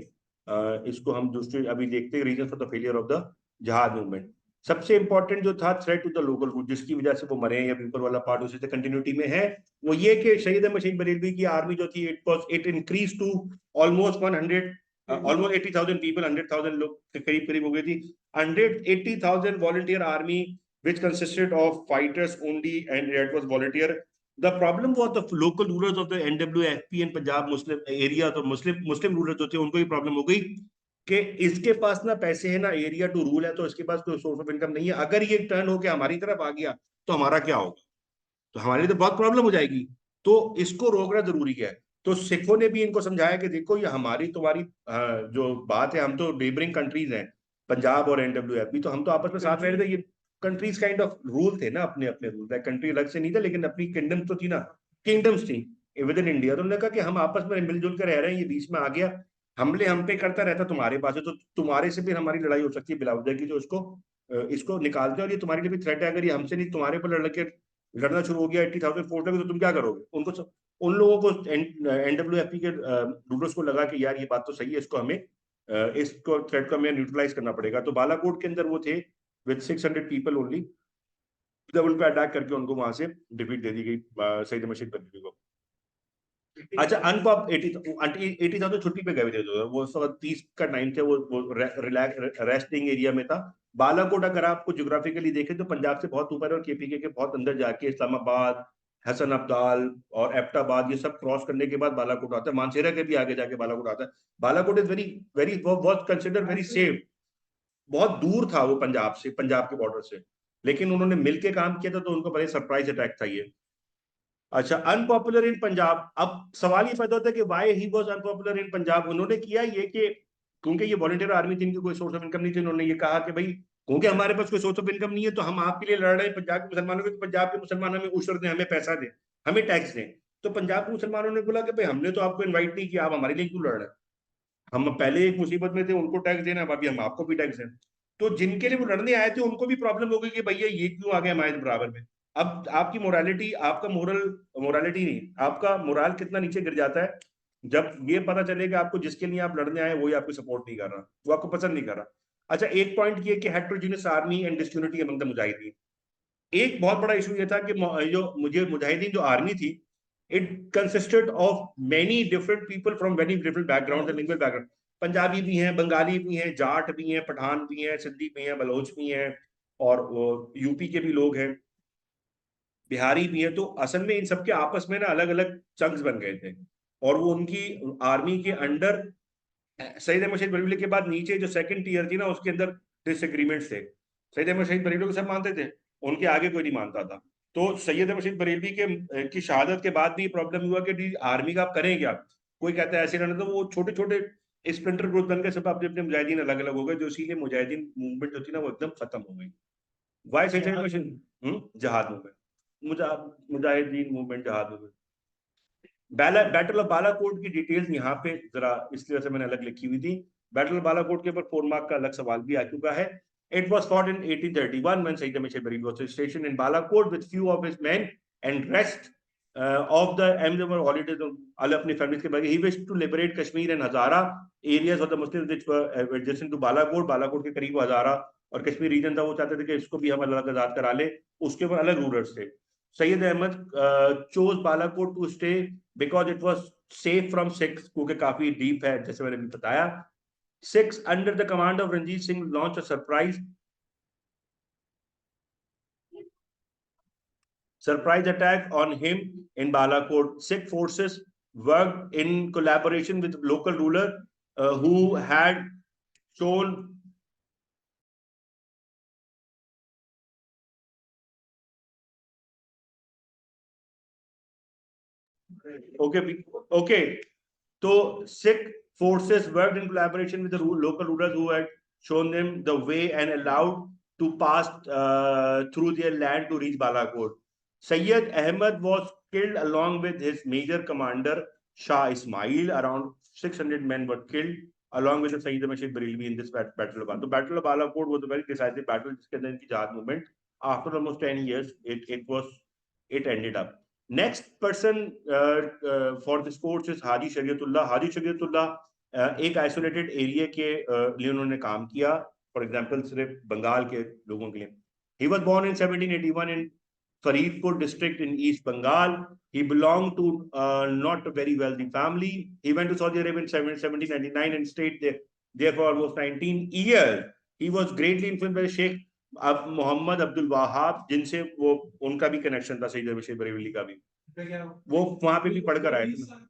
इसको हम दूसरे अभी देखते हैं, reason for the failure of the जहाद मूवमेंट। सबसे इंपॉर्टेंट जो था threat to the local good, जिसकी वजह से वो मरे, या ऊपर वाला पार्ट उसी से कंटिन्यूटी में है, वो ये कि शहीद अहमद शहीद बरेलवी की आर्मी जो थी, it increase to almost 100, almost 80,000 people, 100,000 लोग के करीब करीब हो गई थी। 180,000 volunteer army which consisted of fighters only, and it was volunteer. The problem was the local rulers of the NWFP and Punjab Muslim area, तो मुस्लिम रूलर जो थे उनको ही प्रॉब्लम हो गई कि इसके पास ना पैसे है ना एरिया टू रूल है, तो इसके पास कोई सोर्स ऑफ इनकम नहीं है। अगर ये टर्न होके हमारी तरफ आ गया तो हमारा क्या होगा, तो हमारे लिए तो बहुत प्रॉब्लम हो जाएगी, तो इसको रोकना जरूरी है। तो सिखों ने भी इनको समझाया कि देखो ये हमारी तुम्हारी जो बात है, हम तो नेबरिंग कंट्रीज हैं, पंजाब और NWFP, तो हम तो आपस में साथ रह रहे थे। ये कंट्रीज काइंड ऑफ रूल थे ना, अपने अपने रूल, कंट्री अलग से नहीं थे लेकिन अपनी किंगडम्स तो थी ना, किंगडम्स थी विद इन इंडिया। तो उन्होंने कहा कि हम आपस में मिलजुल कर रह रहे हैं, ये बीच में आ गया, हमले हम पे करता रहता तुम्हारे पास है, तो तुम्हारे से फिर हमारी लड़ाई हो सकती है बिलावजा की, तो इसको निकालते हैं, और ये तुम्हारे लिए भी थ्रेट है। अगर ये हमसे नहीं तुम्हारे पर लड़ना शुरू हो गया 80,000 फोर्स लगे, तो तुम क्या करोगे। उन लोगों को NWFP के रूलर्स को लगा कि यार ये बात तो सही है, इसको थ्रेट को हमें न्यूट्रलाइज करना पड़ेगा। तो बालाकोट के अंदर वो थे विद 600 पीपल ओनली, जब उन पर अटैक करके उनको वहां से डिफीट दे दी गई सईद अहमद शहीद बरेलवी को। अच्छा, अनपॉप 80,000 छुट्टी पे गए थे, तो वो 30 का टाइम थे, वो रेस्टिंग एरिया में था। बालाकोट अगर आपको ज्योग्राफिकली देखें तो पंजाब से बहुत ऊपर है, और KPK के बहुत अंदर जाके इस्लामाबाद, हसन अब्दाल और एबटाबाद, ये सब क्रॉस करने के बाद बालाकोट आता है। मानसेरा के भी आगे जाके बालाकोट आता है। Balakot is very very was consider very safe. बहुत दूर था वो पंजाब से, पंजाब के बॉर्डर से, लेकिन उन्होंने मिलके काम किया था, तो उनको बड़े सरप्राइज अटैक था ये। अच्छा, अनपॉपुलर इन पंजाब। अब सवाल ये पैदा होता है कि वाई ही वाज अनपॉपुलर इन पंजाब। उन्होंने किया ये कि क्योंकि ये वॉलंटियर आर्मी थी, इनकी कोई सोर्स ऑफ इनकम नहीं थी, उन्होंने ये कहा कि भाई क्योंकि हमारे पास कोई सोर्स ऑफ इनकम नहीं है, तो हम आपके लिए लड़ रहे हैं पंजाब के मुसलमानों के, तो पंजाब के मुसलमान हमें उशर दें, हमें पैसा दें, हमें टैक्स दें। तो पंजाब के मुसलमानों ने बोला कि भाई हमने तो आपको इन्वाइट नहीं किया, आप हमारे लिए क्यों लड़ रहे हैं, हम पहले एक मुसीबत में थे, उनको टैक्स देना, अब अभी हम आपको भी टैक्स दें। तो जिनके लिए वो लड़ने आए थे उनको भी प्रॉब्लम हो गई कि भैया ये क्यों आ गए हमारे बराबर में। अब आपकी मोरालिटी, आपका मोरालिटी नहीं, आपका मोरल कितना नीचे गिर जाता है जब ये पता चले कि आपको जिसके लिए आप लड़ने आए वही आपको सपोर्ट नहीं कर रहा, वो आपको पसंद नहीं कर रहा। अच्छा, एक पॉइंट ये कि heterogeneous army and disunity among the Mujahideen. एक बहुत बड़ा इशू ये था कि जो मुझे मुजाहिदीन जो आर्मी थी, it consisted of many different people from very different background and language background. Punjabi भी हैं, बंगाली भी हैं, जाट भी हैं, पठान भी हैं, सिंधी भी हैं, बलोच भी हैं, और यूपी के भी लोग हैं। बिहारी भी है। तो असल में इन सबके आपस में ना अलग अलग चंक्स बन गए थे, और वो उनकी आर्मी के अंडर सईद अहमद शहीद बरेलवी के बाद नीचे जो सेकंड टीयर थी ना, उसके अंदर डिसएग्रीमेंट्स थे। सईद अहमद शहीद बरेलवी को सब मानते थे, उनके आगे कोई नहीं मानता था। तो सैयद अहमद शहीद बरेलवी के की शहादत के बाद भी प्रॉब्लम हुआ कि आर्मी का आप करें क्या। कोई कहता है ऐसे करना, तो वो छोटे छोटे स्प्लिंटर ग्रुप बनकर सब अपने अपने मुजाहिदीन अलग अलग हो गए, जो इसीलिए मुजाहिदीन मूवमेंट जो थी ना वो एकदम खत्म हो गई। वाई सईद अहमद शहीद जहाद मूवमेंट, मुजाहिदीन मूवमेंट, जहाद मूवमेंट। बैटल ऑफ बालाकोट की डिटेल्स यहाँ पे जरा इसलिए से मैंने अलग लिखी हुई थी। बैटल ऑफ बालाकोट के ऊपर 4 मार्क का अलग सवाल भी आ चुका है। It was fought in 1831 when Sayyid Ahmad Shah Bareilly was stationed in Balakot with few of his men and rest of the Ahmedabad holidays of अपनी फैमिली के बारे। He wished to liberate Kashmir and Hazara areas of the Muslims which were adjacent to Balakot। Balakot के करीब हजारा और Kashmir reason था, वो चाहते थे कि इसको भी हम अलग आजाद करा ले, उसके ऊपर अलग रूलर्स थे। Syed Ahmad chose Balakot to stay because it was safe from Sikhs, क्योंकि काफी डीप है जैसे मैंने भी बताया। Sikhs under the command of Ranjit Singh launched a surprise attack on him in Balakot. Sikh forces worked in collaboration with local ruler who had shown okay. So Sikh forces worked in collaboration with the local rulers who had shown them the way and allowed to pass through their land to reach Balakot. Sayyid Ahmad was killed along with his major commander Shah Ismail. Around 600 men were killed along with the Sayyid Ahmad Sheikh Bareilwi in this battle of Balakot. The Battle of Balakot was a very decisive battle. जिसके अंदर इनकी जहाद movement after almost 10 years it ended up. Next person for this course is Haji Shariatullah. Haji Shariatullah एक isolated area के लिए उन्होंने काम किया, for example सिर्फ बंगाल के लोगों के लिए। He was born in 1781 in Faridpur district in East Bengal. He belonged to not a very wealthy family. He went to Saudi Arabia in 1799 and stayed there for almost 19 years. He was greatly influenced by Sheikh अब मोहम्मद अब्दुल वहाब, जिनसे वो उनका भी connection था, सईद अहमद बरेलवी का भी, वो वहां पे भी पढ़कर आए थे।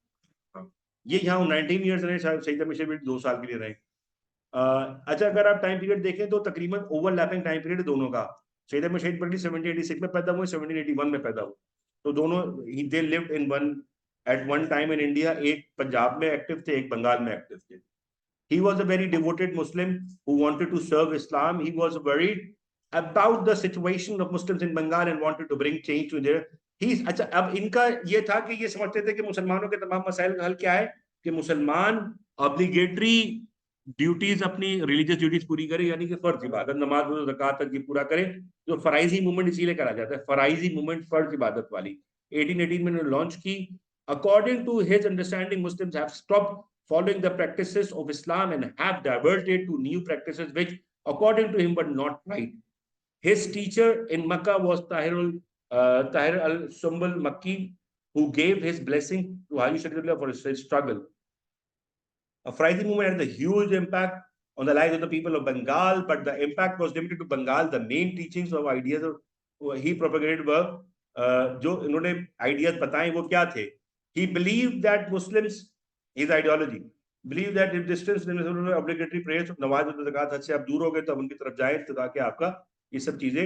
ये यहाँ 19 ईयर्स रहे, सईद अहमद बरेलवी 2 साल के लिए रहे। अच्छा, अगर आप टाइम पीरियड देखें तो तकरीबन ओवरलैपिंग टाइम पीरियड दोनों का। सईद अहमद बरेलवी 1786 में पैदा हुए, 1781 में पैदा हुए, तो दोनों they lived in one at one time in India. एक पंजाब में एक्टिव थे, एक बंगाल में एक्टिव थे। He was a very devoted Muslim who wanted to serve Islam. He was worried about the situation of Muslims in Bengal and wanted to bring change to their. अच्छा, अब इनका ये था कि ये समझते थे कि मुसलमानों के तमाम मसाइल का हल क्या है कि मुसलमान ऑब्लिगेटरी ड्यूटीज, अपनी रिलीजियस ड्यूटीज पूरी करे, यानी कि फर्ज इबादत, नमाज, ज़कात तक की पूरा करे। तो फराइजी मूवमेंट इसीलिए करा जाता है, फराइजी मूवमेंट, फर्ज इबादत वाली। 1818 में उन्होंने लॉन्च की। According to his understanding Muslims have stopped following the practices of Islam and have diverted to new practices which according to him were not right. His teacher in Makkah was Tahir al-Sumbul Makki, who gave his blessing to Haji Shariatullah for his struggle. A Friday movement had a huge impact on the lives of the people of Bengal, but the impact was limited to Bengal. The main teachings of ideas he propagated were जो इन्होंने ideas बताए वो क्या थे? He believed that Muslims, his ideology, believe that if distance obligatory prayers, नमाज और ज़कात हद से आप दूर हो गए तो उनकी तरफ जाए, तो ताकि आपका ये सब चीजें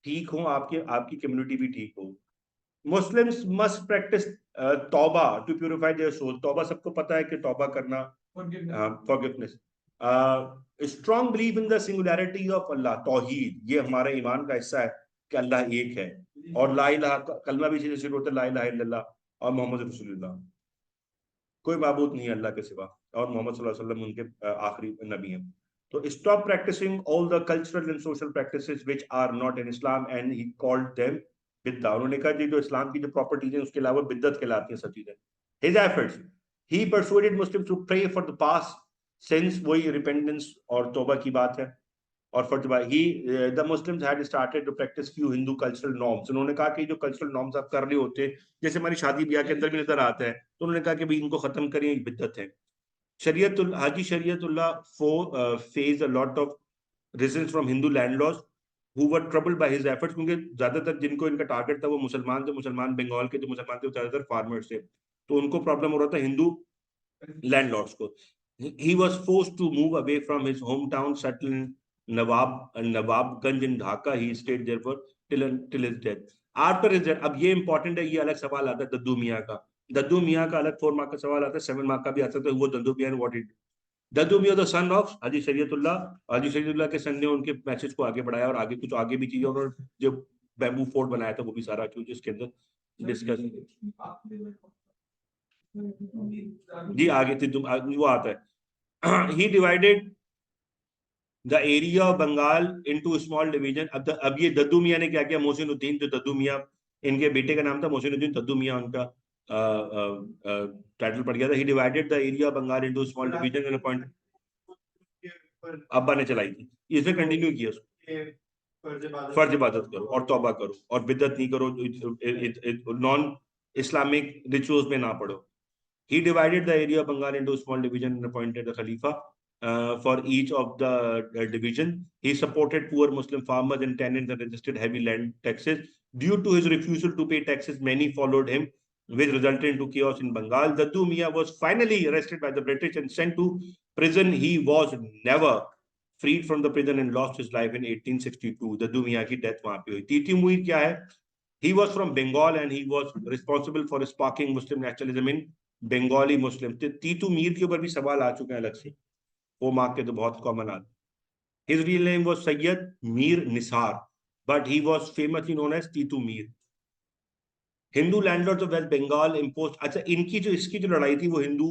ठीक हो, आपकी कम्युनिटी भी ठीक हो। Muslims must practice तौबा to purify their soul. तौबा सबको पता है कि तौबा करना, forgiveness. Strong belief in the singularity of Allah, तौहीद, ये हमारे ईमान का हिस्सा है कि अल्लाह एक है, और ला इलाहा कलमा भी शुरू होता है ला इलाहा इल्लल्लाह और मोहम्मद रसूलुल्लाह, कोई माबूद नहीं है अल्लाह के सिवा, और मोहम्मद सल्लल्लाहु अलैहि वसल्लम उनके आखिरी नबी हैं। तो stop practicing all the cultural and social practices which are not in Islam, and he called them बिद्दा। उन्होंने कहा जी जो इस्लाम की जो प्रॉपर्टीज हैं उसके अलावा बिद्दत कहलाती हैं सब चीजें। His efforts, he persuaded Muslims to pray for the past sins, वही रिपेंटेंस और तौबा की बात है। और for the Muslims had started to practice few Hindu cultural norms। उन्होंने कहा कि जो कल्चरल नॉर्म्स आप कर रहे होते, जैसे हमारी शादी ब्याह के अंदर भी नजर आता है, तो उन्होंने कहा कि भाई इनको खत्म करें, बिद्दत है। Haji Shariatullah faced a lot of resistance from Hindu landlords who were troubled by his efforts, क्योंकि ज्यादातर जिनको इनका टारगेट था वो मुसलमान थे, मुसलमान बंगाल के जो मुसलमान थे वो ज्यादातर फार्मर्स थे, तो उनको प्रॉब्लम हो रहा था हिंदू लैंडलॉर्ड्स को. He was forced to move away from his hometown, settle in Nawabganj in Dhaka. He stayed there for till his death. After his death, अब ये इंपॉर्टेंट है, ये अलग सवाल आता है दद्दू मियाँ का. दद्दू मियाँ का अलग 4 मार्क का सवाल आता है, 7 मार्क का भी आता है. तो वो दद्दू मियाँ व्हाट इट, दद्दू मियाँ द सन ऑफ हाजी शरीयतुल्लाह. हाजी शरीयतुल्लाह के सन ने उनके मैसेज को आगे बढ़ाया, और आगे कुछ आगे भी चीजें, और जो बैम्बू फोर्ट बनाया था वो भी सारा क्यों जिसके अंदर डिस्कस. जी आगे थी वो आता है. he divided the area of Bengal into a small division. अब ये दद्दू मियाँ ने क्या किया, मोहसिनुद्दीन, जो दद्दू मियाँ इनके बेटे का नाम था मोहसिनुद्दीन, दद्दू मियाँ उनका टाइटल पड़ गया था. he divided the area of Bengal into a small division and appointed, अब्बा ने चलाई थी, इसने कंटिन्यू किया उसको, फर्ज इबादत करो और तौबा करो और बिदत नहीं करो, नॉन इस्लामिक रिचुअल्स में ना पढ़ो. He divided the area of Bengal into a small division and appointed a Khalifa for each of the division. He supported poor Muslim farmers and tenants and resisted heavy land taxes. Due to his refusal to pay taxes, many followed him, which resulted into chaos in Bengal. Daddu Miah was finally arrested by the British and sent to prison. He was never freed from the prison and lost his life in 1862. Daddu Miah की death वहां पे हुई. तीती मुईर क्या है? He was from Bengal and he was responsible for sparking Muslim nationalism in Bengali मुस्लिम. तीतू मीर के ऊपर भी सवाल आ चुके हैं अलग से, वो मार्क के तो बहुत कॉमन आते. His real name was Sayyid Mir Nisar, but he was famously known as Titu Mir. Hindu landlords of West Bengal impose, अच्छा इनकी जो इसकी जो लड़ाई थी वो हिंदू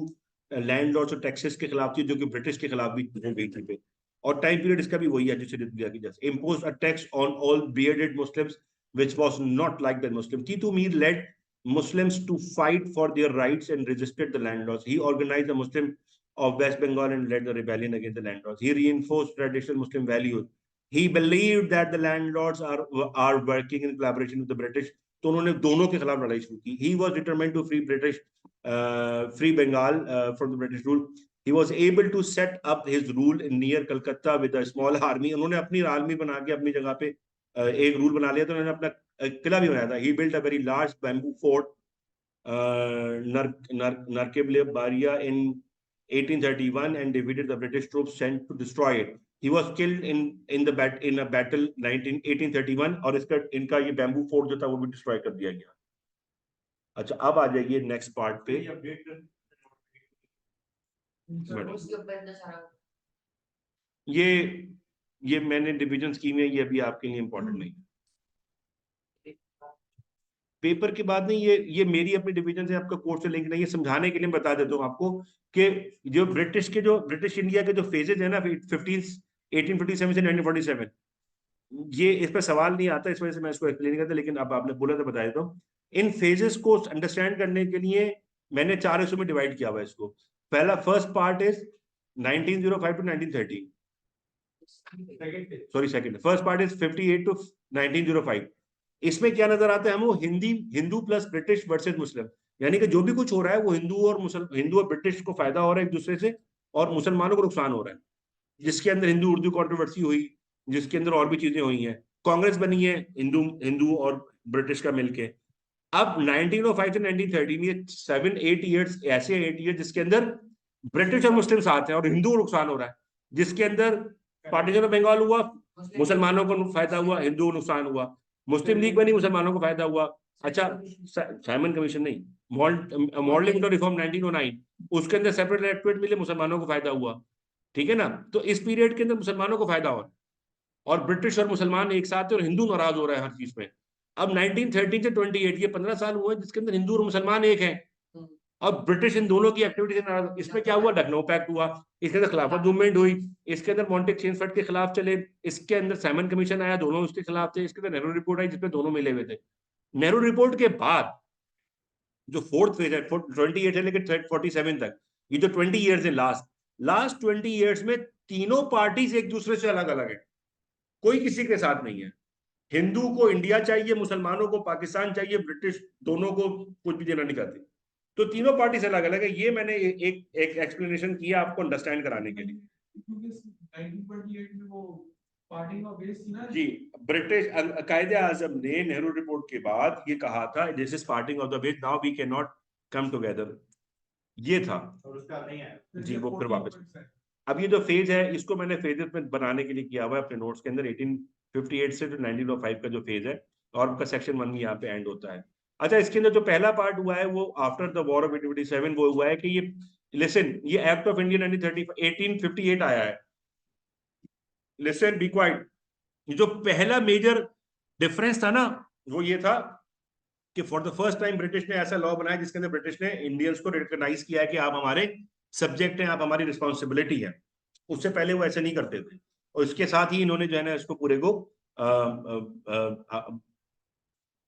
लैंडलॉर्ड्स और टैक्सेस के खिलाफ थी, जो कि ब्रिटिश के खिलाफ भी हो गई थी. और टाइम पीरियड इसका भी वही है जिसे की जैसे impose a tax on all bearded Muslims which was not like the Muslim. Titu Mir led Muslims to fight for their rights and resisted the landlords. He organized the Muslim of West Bengal and led the rebellion against the landlords. He reinforced traditional Muslim values. He believed that the landlords are working in collaboration with the British. तो उन्होंने दोनों के खिलाफ लड़ाई शुरू की. He was determined to free Bengal from the British rule. He was able to set up his rule in near Calcutta with a small army. उन्होंने अपनी आर्मी बना के अपनी जगह पे एक रूल बना लिया, तो उन्होंने अपना किला भी बनाया था. He built a very large bamboo fort, Narkeblia in 1831 and defeated the British troops sent to destroy it. He was killed in a battle 1831 और इनका ये बैम्बू फोर्ट जो था वो भी डिस्ट्रॉय कर दिया गया. अच्छा अब आ जाइए नेक्स्ट पार्ट पे. ये मैंने डिवीजन स्कीम है, ये अभी आपके लिए इंपॉर्टेंट नहीं, पेपर के बाद नहीं, ये मेरी अपनी डिवीजन से आपका कोर्स से लिंक नहीं है. समझाने के लिए बता देता हूँ आपको कि जो ब्रिटिश इंडिया के जो फेजेज है ना 1857 से 1947, ये इस पर सवाल नहीं आता, इस वजह से मैं इसको एक्सप्लेन करता, लेकिन अब आपने बोला तो बता देता हूँ. इन फेजेस को अंडरस्टैंड करने के लिए मैंने 4 हिस्सों में डिवाइड किया हुआ है इसको. पहला first part is 1905 to 1930, sorry second, first part is 58 to 1905. इसमें क्या नजर आता है, हम वो Hindu plus British versus Muslim, यानी कि जो भी कुछ हो रहा है वो हिंदू और ब्रिटिश को फायदा हो रहा है एक दूसरे से, और मुसलमानों को नुकसान हो रहा है. जिसके अंदर हिंदू उर्दू कंट्रोवर्सी हुई, जिसके अंदर और भी चीजें हुई हैं, कांग्रेस बनी है हिंदू और ब्रिटिश का मिलके. अब 1905 से 1930 में 7-8 ईयर्स ऐसे 8 ईयर जिसके अंदर ब्रिटिश और मुस्लिम साथ हैं और हिंदू को नुकसान हो रहा है, जिसके अंदर पार्टीशन ऑफ बंगाल हुआ, मुसलमानों को फायदा हुआ, हिंदू को नुकसान हुआ. मुस्लिम लीग बनी, मुसलमानों को फायदा हुआ. अच्छा साइमन कमीशन नहीं, मॉडलिंग रिफॉर्म 1909, उसके अंदर सेपरेट इलेक्टोरेट मिले, मुसलमानों को फायदा हुआ. ठीक है ना. तो इस पीरियड के अंदर मुसलमानों को फायदा हो, और ब्रिटिश और मुसलमान एक साथ थे और हिंदू नाराज हो रहा है हर चीज में. अब 1913 से 28 ये 15 साल हुए जिसके अंदर हिंदू और मुसलमान एक हैं, और ब्रिटिश इन दोनों की एक्टिविटी से नाराज. इसमें क्या हुआ, लखनऊ पैक्ट हुआ, इसके अंदर खिलाफत मूवमेंट हुई, इसके अंदर मॉन्टेक चेम्सफोर्ड के खिलाफ चले, इसके अंदर साइमन कमीशन आया, दोनों उसके खिलाफ थे, इसके अंदर नेहरू रिपोर्ट आई जिसमें दोनों मिले हुए थे. नेहरू रिपोर्ट के बाद जो फोर्थ फेज है 28 से लेकर 47 तक, ये जो 20 ईयर्स है, लास्ट 20 ईयर्स में तीनों पार्टीज एक दूसरे से अलग अलग है, कोई किसी के साथ नहीं है. हिंदू को इंडिया चाहिए, मुसलमानों को पाकिस्तान चाहिए, ब्रिटिश दोनों को कुछ भी देना नहीं चाहती. तो तीनों पार्टी से अलग अलग है. ये मैंने एक एक्सप्लेनेशन किया आपको अंडरस्टैंड कराने के लिए. 1928 में वो जी, ब्रिटिश कायदे आजम ने नेहरू रिपोर्ट के बाद ये कहा था, this is parting of the ways, now we can not come together, ये था। और उसका नहीं है जी, वो फिर वापस। अब ये जो फेज है, इसको मैंने फेजेस में बनाने के लिए किया हुआ है अपने नोट्स के अंदर, 1858 से 1905 का जो फेज है, और उनका सेक्शन 1 यहाँ पे एंड होता है। अच्छा, इसके अंदर जो पहला पार्ट हुआ है वो आफ्टर द वॉर ऑफ 1857 वो हुआ है कि ये, लिसन, ये एक्ट ऑफ इंडिया 1858 आया है। Listen, be quiet. जो पहला मेजर डिफरेंस था ना, वो ये था कि for the first time British ने ऐसा लॉ बनाया जिसके अंदर ब्रिटिश ने इंडियंस को रिकॉग्नाइज किया है कि आप हमारे सब्जेक्ट हैं, आप हमारी रिस्पॉन्सिबिलिटी है। उससे पहले वो ऐसे नहीं करते थे। और इसके साथ ही इन्होंने जो है ना इसको पूरे को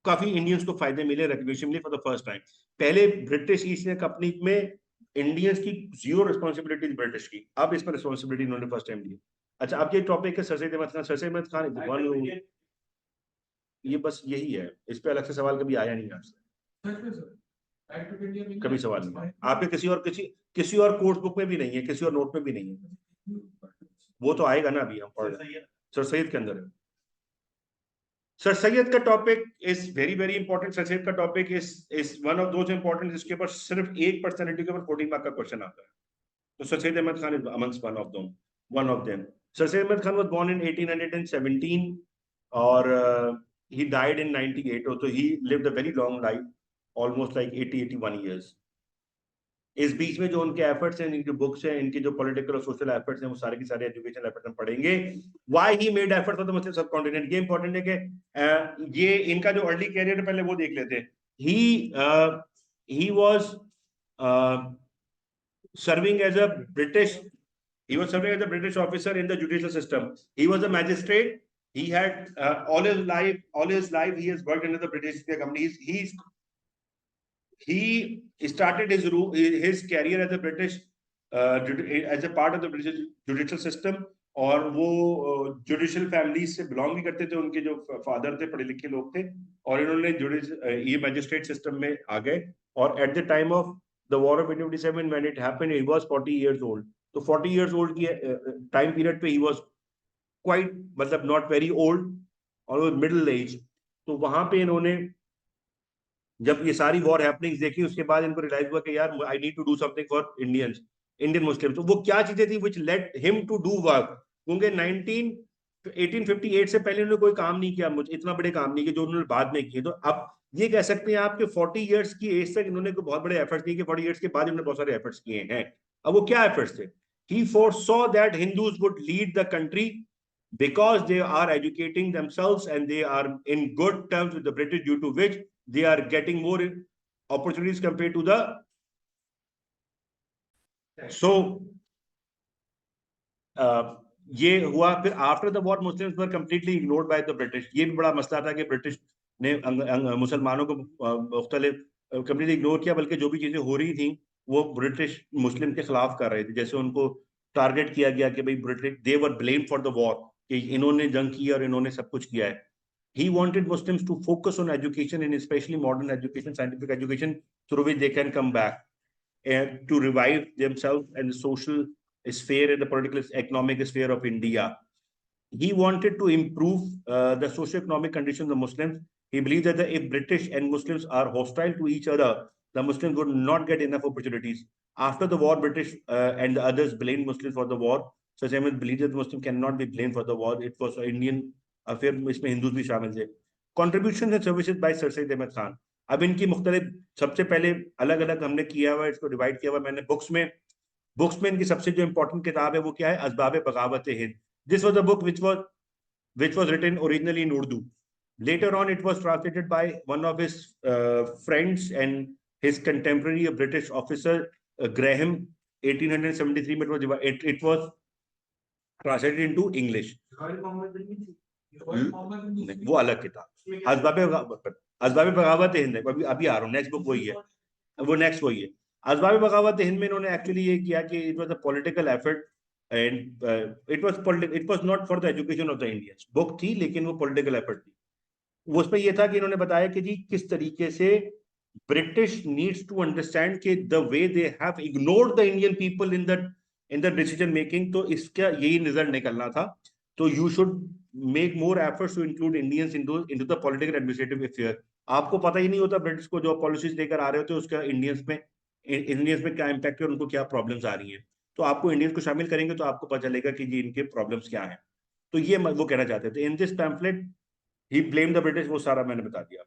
काफी इंडियंस को फायदे मिले, रिकग्निशन मिली फॉर द फर्स्ट टाइम। पहले ब्रिटिश ईस्ट इंडिया कंपनी में इंडियंस की जीरो रिस्पॉन्सिबिलिटी ब्रिटिश की, अब इसमें रिस्पॉन्सिबिलिटी इन्होंने फर्स्ट टाइम ली। अच्छा, अब ये टॉपिक है सर सैयद अहमद खान। सर सैयद अहमद खान ये बस यही है, इस पे अलग से सवाल कभी आया नहीं आपसे, कभी सवाल नहीं आपके किसी और कोर्स बुक में भी नहीं है, किसी और नोट में भी नहीं है। वो तो आएगा ना, अभी हम पढ़ रहे हैं सर सैयद के अंदर है। सर सैयद का topic is very very important. Sir Syed का topic is one of those important जिसके ऊपर सिर्फ एक पर्सनैलिटी के ऊपर 14 मार्क का क्वेश्चन आता है। तो sir Syed Ahmad Khan is amongst one of them. Sir Syed Ahmad Khan was born in 1817 और he died in 98, so he lived a very long life, almost like 80-81 years. इस बीच में जो उनके एफर्ट्स हैं, इनकी बुक्स हैं, इनके जो पॉलिटिकल और सोशल एफर्ट्स हैं, वो सारे की सारे एजुकेशनल एफर्ट्स हम पढ़ेंगे। Why he made effort for the Muslim सब कॉन्टिनेंट, ये इंपॉर्टेंट है कि ये इनका जो अर्ली कैरियर है पहले वो देख लेते हैं। He was serving as a British, he was serving as a British officer in the judicial system. He was a magistrate. He had all his life he has worked under the British companies. He started his career as a British as a part of the British judicial system. और वो judicial family से belong भी करते थे, उनके जो father थे पढ़े लिखे लोग थे, और इन्होंने ये मैजिस्ट्रेट सिस्टम में आ गए। और at the time of the war of 1857 when it happened, he was 40 years old. तो 40 years old की टाइम पीरियड पे he was quite, मतलब not very old और मिडिल एज। तो वहां पे इन्होंने जब ये सारी वॉर हैपनिंग्स देखी, उसके बाद इनको रियलाइज हुआ कि यार I need to do something for Indian Muslim. तो वो क्या चीजें थी which let him to do work, क्योंकि 1858 से पहले उन्होंने कोई काम नहीं किया, मुझे इतना बड़े काम नहीं किए जो उन्होंने बाद में किए। तो अब ये कह सकते हैं आप कि 40 इयर्स की एज तक इन्होंने बहुत बड़े एफर्ट्स किए, कि 40 इयर्स के बाद इन्होंने बहुत सारे एफर्ट्स किए हैं। अब वो क्या एफर्ट्स थे? He foresaw that Hindus would lead the country because they are educating themselves and they are in good terms with the British, due to which they are getting more opportunities compared to the ये हुआ। फिर after the war Muslims were completely ignored by the British. ये भी बड़ा मसला था कि British ने मुसलमानों को मुख्तलिफ कंप्लीटली इग्नोर किया, बल्कि जो भी चीजें हो रही थी वो ब्रिटिश मुस्लिम के खिलाफ कर रहे थे। जैसे उनको टारगेट किया गया कि भाई British, they were blame for the war, कि इन्होंने जंग की और इन्होंने सब कुछ किया है। He wanted Muslims to focus on education, and especially modern education, scientific education, through which they can come back and to revive themselves and the social sphere and the political economic sphere of India. He wanted to improve the socio-economic conditions of Muslims. He believed that if British and Muslims are hostile to each other, the Muslims would not get enough opportunities. After the war, British and the others blamed Muslims for the war. So Ahmed believed that Muslims cannot be blamed for the war. It was an Indian affair, इसमें Hindus भी शामिल थे। Contributions and services by Sir Syed Ahmed Khan. अब इनकी मुख्तलिफ, सबसे पहले अलग अलग हमने किया हुआ, इसको डिवाइड किया हुआ मैंने बुक्स में इनकी सबसे जो इंपॉर्टेंट किताब है वो क्या है? असबाब बगावत Hind. This was a book which was written originally in Urdu. Later on, it was translated by one of his friends and his contemporary, a British officer, Graham, 1873 में it was translated into English. वो अलग किताब, असबाब बगावत हिंद है। अभी आ रहा हूँ, नेक्स्ट बुक वही है, वो नेक्स्ट वही है। असबाब बगावत हिंद में इन्होंने एक्चुअली ये किया कि it was a political effort and it was not for the education of the Indians. Book थी लेकिन वो पॉलिटिकल एफर्ट थी। उसमें ये था कि इन्होंने बताया कि जी किस तरीके से ब्रिटिश नीड्स टू अंडरस्टैंड कि the way they have ignored the Indian people in the decision making. तो इसका यही नजर निकलना था। तो you should make more efforts to include Indians into the political administrative affair. आपको पता ही नहीं होता ब्रिटिश को जो पॉलिसीज लेकर आ रहे होते हैं उसका इंडियंस में क्या इम्पैक्ट है और उनको क्या प्रॉब्लम्स आ रही हैं। तो आपको इंडियंस को शामिल करेंगे तो आपको पता चलेगा कि जी इनके प्रॉब्लम्स क्या हैं। तो ये वो कहना चाहते थे in this pamphlet he blame the British, वो सारा मैंने बता दिया।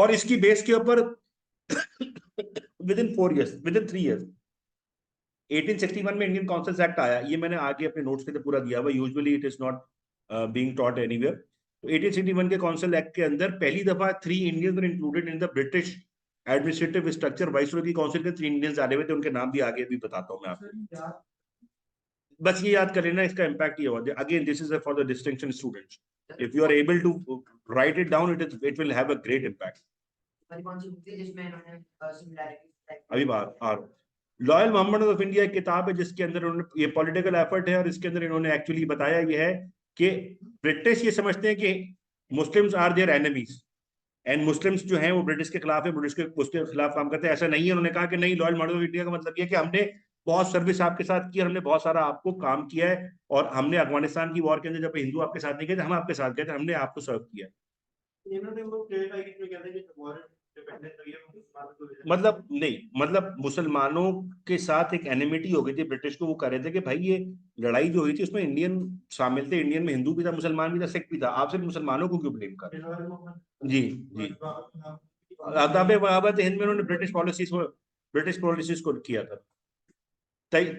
और इसकी बेस के ऊपर विद इन 3 इयर्स 1861 में इंडियन काउंसिल्स एक्ट आया। ये मैंने आगे अपने नोट्स के लिए पूरा दिया हुआ, usually it is not being taught anywhere. तो 1861 के काउंसिल एक्ट के अंदर पहली दफा 3 Indians were included in the British administrative structure. Viceroy की काउंसिल के 3 इंडियंस डाले हुए थे, उनके नाम भी आगे भी बताता हूँ मैं आपको। बस ये याद कर लेना, इसका इम्पैक्ट ये हुआ। Again this is for the distinction students, if you are able to write it down it will have a great impact. अभी बात और लॉयल मोहम्मद ऑफ इंडिया एक किताब है जिसके अंदर उन्होंने ये पॉलिटिकल एफर्ट है और इसके अंदर इन्होंने एक्चुअली बताया ये है कि ब्रिटिश ये समझते हैं कि Muslims are their enemies and Muslims जो हैं वो ब्रिटिश के खिलाफ है, ब्रिटिश के मुस्लिम के खिलाफ काम करते हैं। ऐसा नहीं है। उन्होंने कहा कि नहीं, लॉयल मॉडल ऑफ इंडिया का मतलब ये है कि हमने बहुत सर्विस आपके साथ की, हमने बहुत सारा आपको काम किया है और हमने अफगानिस्तान की वॉर के अंदर जब हिंदू आपके साथ नहीं गए थे, हम आपके साथ गए थे, हमने आपको सर्व किया। इन्होंने वो कहते हैं कि मतलब नहीं, मतलब मुसलमानों के साथ एक एनिमिटी हो गई थी ब्रिटिश को। वो कह रहे थे कि भाई ये लड़ाई जो हुई थी उसमें इंडियन शामिल थे, इंडियन में हिंदू भी था, मुसलमान भी था, सिख भी था, आप सिर्फ मुसलमानों को क्यों ब्लेम कर रहे हैं? जी जी। आदाब वहाबत हिंद में उन्होंने ब्रिटिश पॉलिसीज को किया था।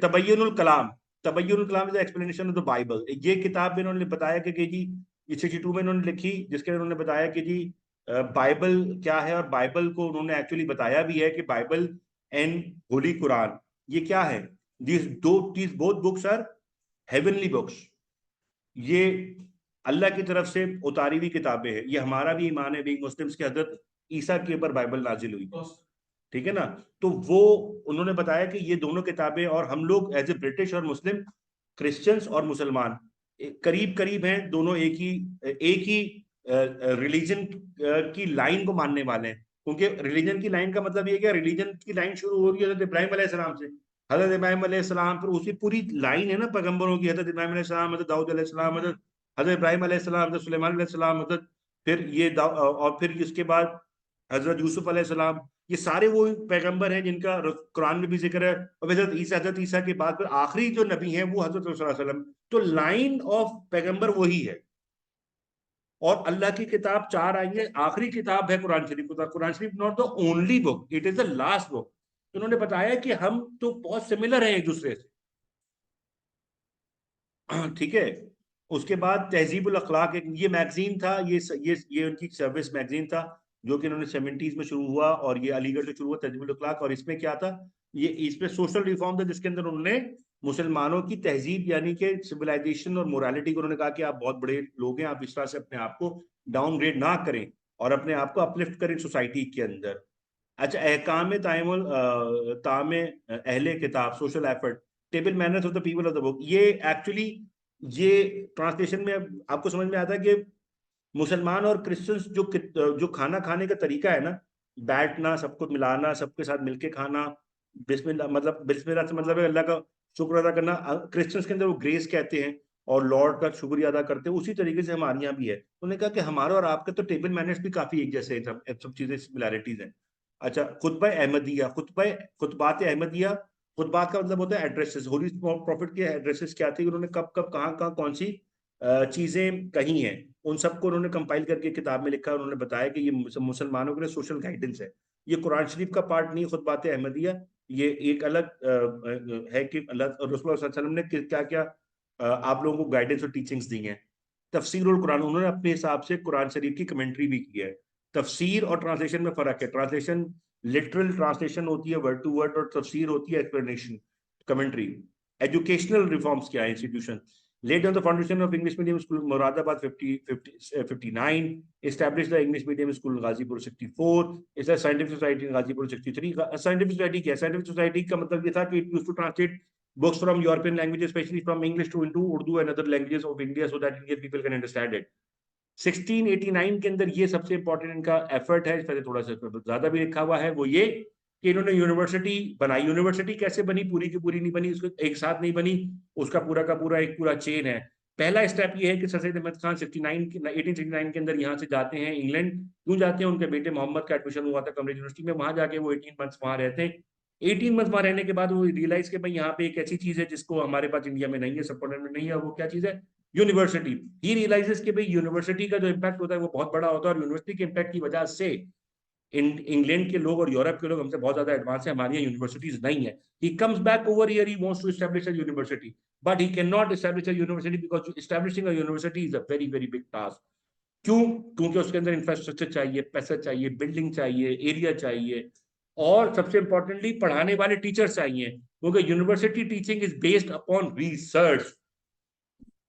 Tabyinul Kalam, Tabyinul Kalam is explanation of the Bible. ये किताब में उन्होंने बताया कि जी 62 में उन्होंने लिखी, जिसके उन्होंने बताया कि जी बाइबल क्या है, और बाइबल को उन्होंने एक्चुअली बताया भी है कि बाइबल एंड होली कुरान ये क्या है। These both books are heavenly books. ये अल्लाह की तरफ से उतारी हुई किताबें हैं। ये हमारा भी ईमान है बीइंग मुस्लिम्स के हजरत ईसा के ऊपर बाइबल नाजिल हुई, ठीक है ना। तो वो उन्होंने बताया कि ये दोनों किताबें, और हम लोग एज ए ब्रिटिश और मुस्लिम, क्रिश्चियंस और मुसलमान करीब करीब हैं, दोनों एक ही रिलीजन की लाइन को मानने वाले हैं। क्योंकि रिलीजन की लाइन का मतलब ये क्या, रिलीजन की लाइन शुरू हो रही है हजरत इब्राहिम अलैहिस्सलाम से। हजरत इब्राहिम अलैहिस्सलाम पर उसी पूरी लाइन है ना पैगंबरों की, हजरत इब्राहिम अलैहिस्सलाम, हजरत दाऊद अलैहिस्सलाम, हजरत इब्राहिम अलैहिस्सलाम, हजरत सुलेमान अलैहिस्सलाम, फिर ये और फिर इसके बाद हजरत यूसुफ अलैहिस्सलाम। ये सारे वो पैगंबर हैं जिनका कुरान में भी जिक्र है। और हजरत ईसा के बाद फिर आखिरी जो नबी हैं वो हजरत रसूलुल्लाह सल्लल्लाहु अलैहि वसल्लम। तो लाइन ऑफ पैगंबर वही है। और अल्लाह की किताब 4 आई है, आखिरी किताब है कुरान शरीफ। कुरान शरीफ not the only book, it is the last book. उन्होंने बताया कि हम तो बहुत सिमिलर हैं एक दूसरे से, ठीक है। उसके बाद तहजीबुल अखलाक, एक ये मैगजीन था, ये उनकी सर्विस मैगजीन था, जो कि इन्होंने 70s में शुरू हुआ, और ये अलीगढ़ से शुरू हुआ तहजीबुल अखलाक। और इसमें क्या था, ये इसमें सोशल रिफॉर्म था, जिसके अंदर उन्होंने मुसलमानों की तहजीब यानी कि सिविलाइजेशन और मोरालिटी को उन्होंने कहा कि आप बहुत बड़े लोग हैं, आप इस तरह से अपने आप को डाउनग्रेड ना करें और अपने आप को अपलिफ्ट करें सोसाइटी के अंदर। अच्छा, अहकाम तामुल ताम अहले किताब, social effort, table manners of the people of the book, ये एक्चुअली ये ट्रांसलेशन में आपको समझ में आता है कि मुसलमान और क्रिश्चियंस जो खाना खाने का तरीका है ना, बैठना, सबको मिलाना, सबके साथ मिलके खाना, बिस्मिल्लाह, मतलब बिस्मिल्लाह से मतलब है अल्लाह का शुक्र अदा करना। क्रिश्चियंस के अंदर वो ग्रेस कहते हैं और लॉर्ड का शुक्रिया अदा करते हैं, उसी तरीके से हमारे यहाँ भी है। उन्होंने कहा कि हमारा और आपका तो टेबल मैनर्स भी काफी एक जैसे हैं, सब चीजें सिमिलैरिटीज हैं। अच्छा, खुतबा अहमदिया, खुतबात अहमदिया, खुतबात का मतलब होता है एड्रेसेस। होली प्रॉफिट के एड्रेसेस क्या थे, उन्होंने कब कब कहाँ कहाँ कौन सी चीजें कही हैं, उन सबको उन्होंने कंपाइल करके किताब में लिखा। उन्होंने बताया कि ये मुसलमानों के लिए सोशल गाइडेंस है। ये कुरान शरीफ का पार्ट नहीं, खुतबात अहमदिया, ये एक अलग है कि अल्लाह रसूलुल्लाह सल्लल्लाहु अलैहि वसल्लम ने क्या क्या आप लोगों को गाइडेंस और टीचिंग्स दी हैं। तफसीरुल कुरान, उन्होंने अपने हिसाब से कुरान शरीफ की कमेंट्री भी की है। तफसीर और ट्रांसलेशन में फर्क है। ट्रांसलेशन लिटरल ट्रांसलेशन होती है वर्ड टू वर्ड, और तफसीर होती है एक्सप्लेनेशन, कमेंट्री। एजुकेशनल रिफॉर्म्स क्या है, institution laid on the foundation of English medium school Moradabad 59, established the English medium school Ghazipur 64, is a scientific society in Ghazipur 63। scientific society क्या है, scientific society का मतलब ये था कि it used to translate books from European languages, especially from English to into Urdu and other languages of India, so that Indian people can understand it। 1689 के अंदर ये सबसे इंपॉर्टेंट इनका एफर्ट है, इस पर थोड़ा सा ज्यादा भी लिखा हुआ है, वो ये कि इन्होंने यूनिवर्सिटी बनाई। यूनिवर्सिटी कैसे बनी, पूरी की पूरी नहीं बनी, उसको एक साथ नहीं बनी, उसका पूरा का पूरा एक पूरा चेन है। पहला स्टेप ये है कि सर सैयद अहमद खान 1869 के अंदर यहाँ से जाते हैं इंग्लैंड। क्यों जाते हैं? उनके बेटे मोहम्मद का एडमिशन हुआ था कैम्ब्रिज यूनिवर्सिटी में, वहां जाके वो 18 मंथ्स वहां रहते हैं। 18 मंथ वहां रहने के बाद वो रियलाइज के भाई यहाँ पे एक ऐसी चीज है जिसको हमारे पास इंडिया में नहीं है, सबकॉन्टिनेंट में नहीं है। वो क्या चीज है? यूनिवर्सिटी। ही रियलाइजेस कि भाई यूनिवर्सिटी का जो इम्पैक्ट होता है वो बहुत बड़ा होता है, और यूनिवर्सिटी के इम्पैक्ट की वजह से इंग्लैंड के लोग और यूरोप के लोग हमसे बहुत ज्यादा एडवांस है, हमारी यूनिवर्सिटीज नहीं है। He comes back over here, he wants to establish a university, but he can not establish a university because establishing a university is a very very big task. क्यों? क्योंकि उसके अंदर इंफ्रास्ट्रक्चर चाहिए, पैसा चाहिए, बिल्डिंग चाहिए, एरिया चाहिए, और सबसे इंपॉर्टेंटली पढ़ाने वाले टीचर चाहिए, क्योंकि university teaching is based upon research.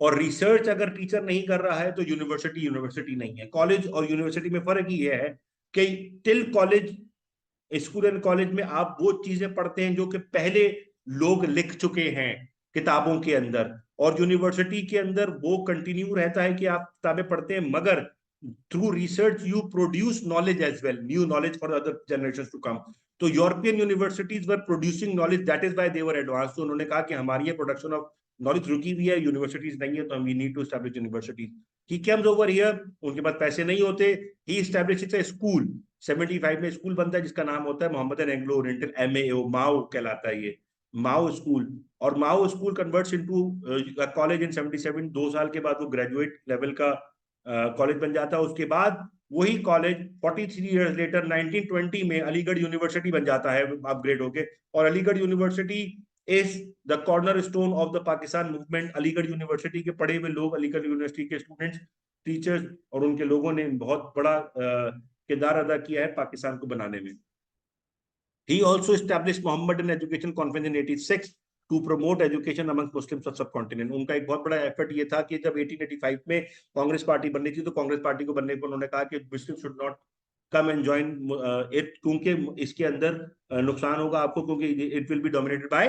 और रिसर्च अगर टीचर नहीं कर रहा है तो यूनिवर्सिटी यूनिवर्सिटी नहीं है। कॉलेज और यूनिवर्सिटी में फर्क ये है कि till college, school and college में आप वो चीजें पढ़ते हैं जो कि पहले लोग लिख चुके हैं किताबों के अंदर, और यूनिवर्सिटी के अंदर वो कंटिन्यू रहता है कि आप किताबें पढ़ते हैं, मगर through research you produce knowledge as well, new knowledge for other generation to come. तो European universities were producing knowledge, that is why they were advance. तो उन्होंने कहा कि हमारी ये प्रोडक्शन ऑफ नॉलेज रुकी हुई है, यूनिवर्सिटीज नहीं है, तो हम we need to establish universities. He comes over here, उनके पास पैसे नहीं होते, ही एस्टैब्लिशेस अ स्कूल। 75 में स्कूल बनता है जिसका नाम होता है Mohammad Anglo Oriental, MAO, MAO कहलाता है ये, माओ स्कूल। और MAO school converts into college in 77। 2 साल के बाद वो ग्रेजुएट लेवल का कॉलेज बन जाता है। उसके बाद वही कॉलेज 43 ईयर्स लेटर 1920 में अलीगढ़ यूनिवर्सिटी बन जाता है अपग्रेड होके। और Aligarh university is the corner stone of the Pakistan movement. Aligarh university के पढ़े हुए लोग, अलीगढ़ यूनिवर्सिटी के स्टूडेंट्स, टीचर्स और उनके लोगों ने बहुत बड़ा किरदार अदा किया है पाकिस्तान को बनाने में। He also established Mohammedan Education Conference in 86 to promote education among Muslims of subcontinent। उनका एक बहुत बड़ा एफर्ट ये था कि जब 1885 में कांग्रेस पार्टी बननी थी, तो कांग्रेस पार्टी को बनने पर उन्होंने कहा कि मुस्लिम should not come and join it, क्योंकि इसके अंदर नुकसान होगा आपको, क्योंकि it will be dominated by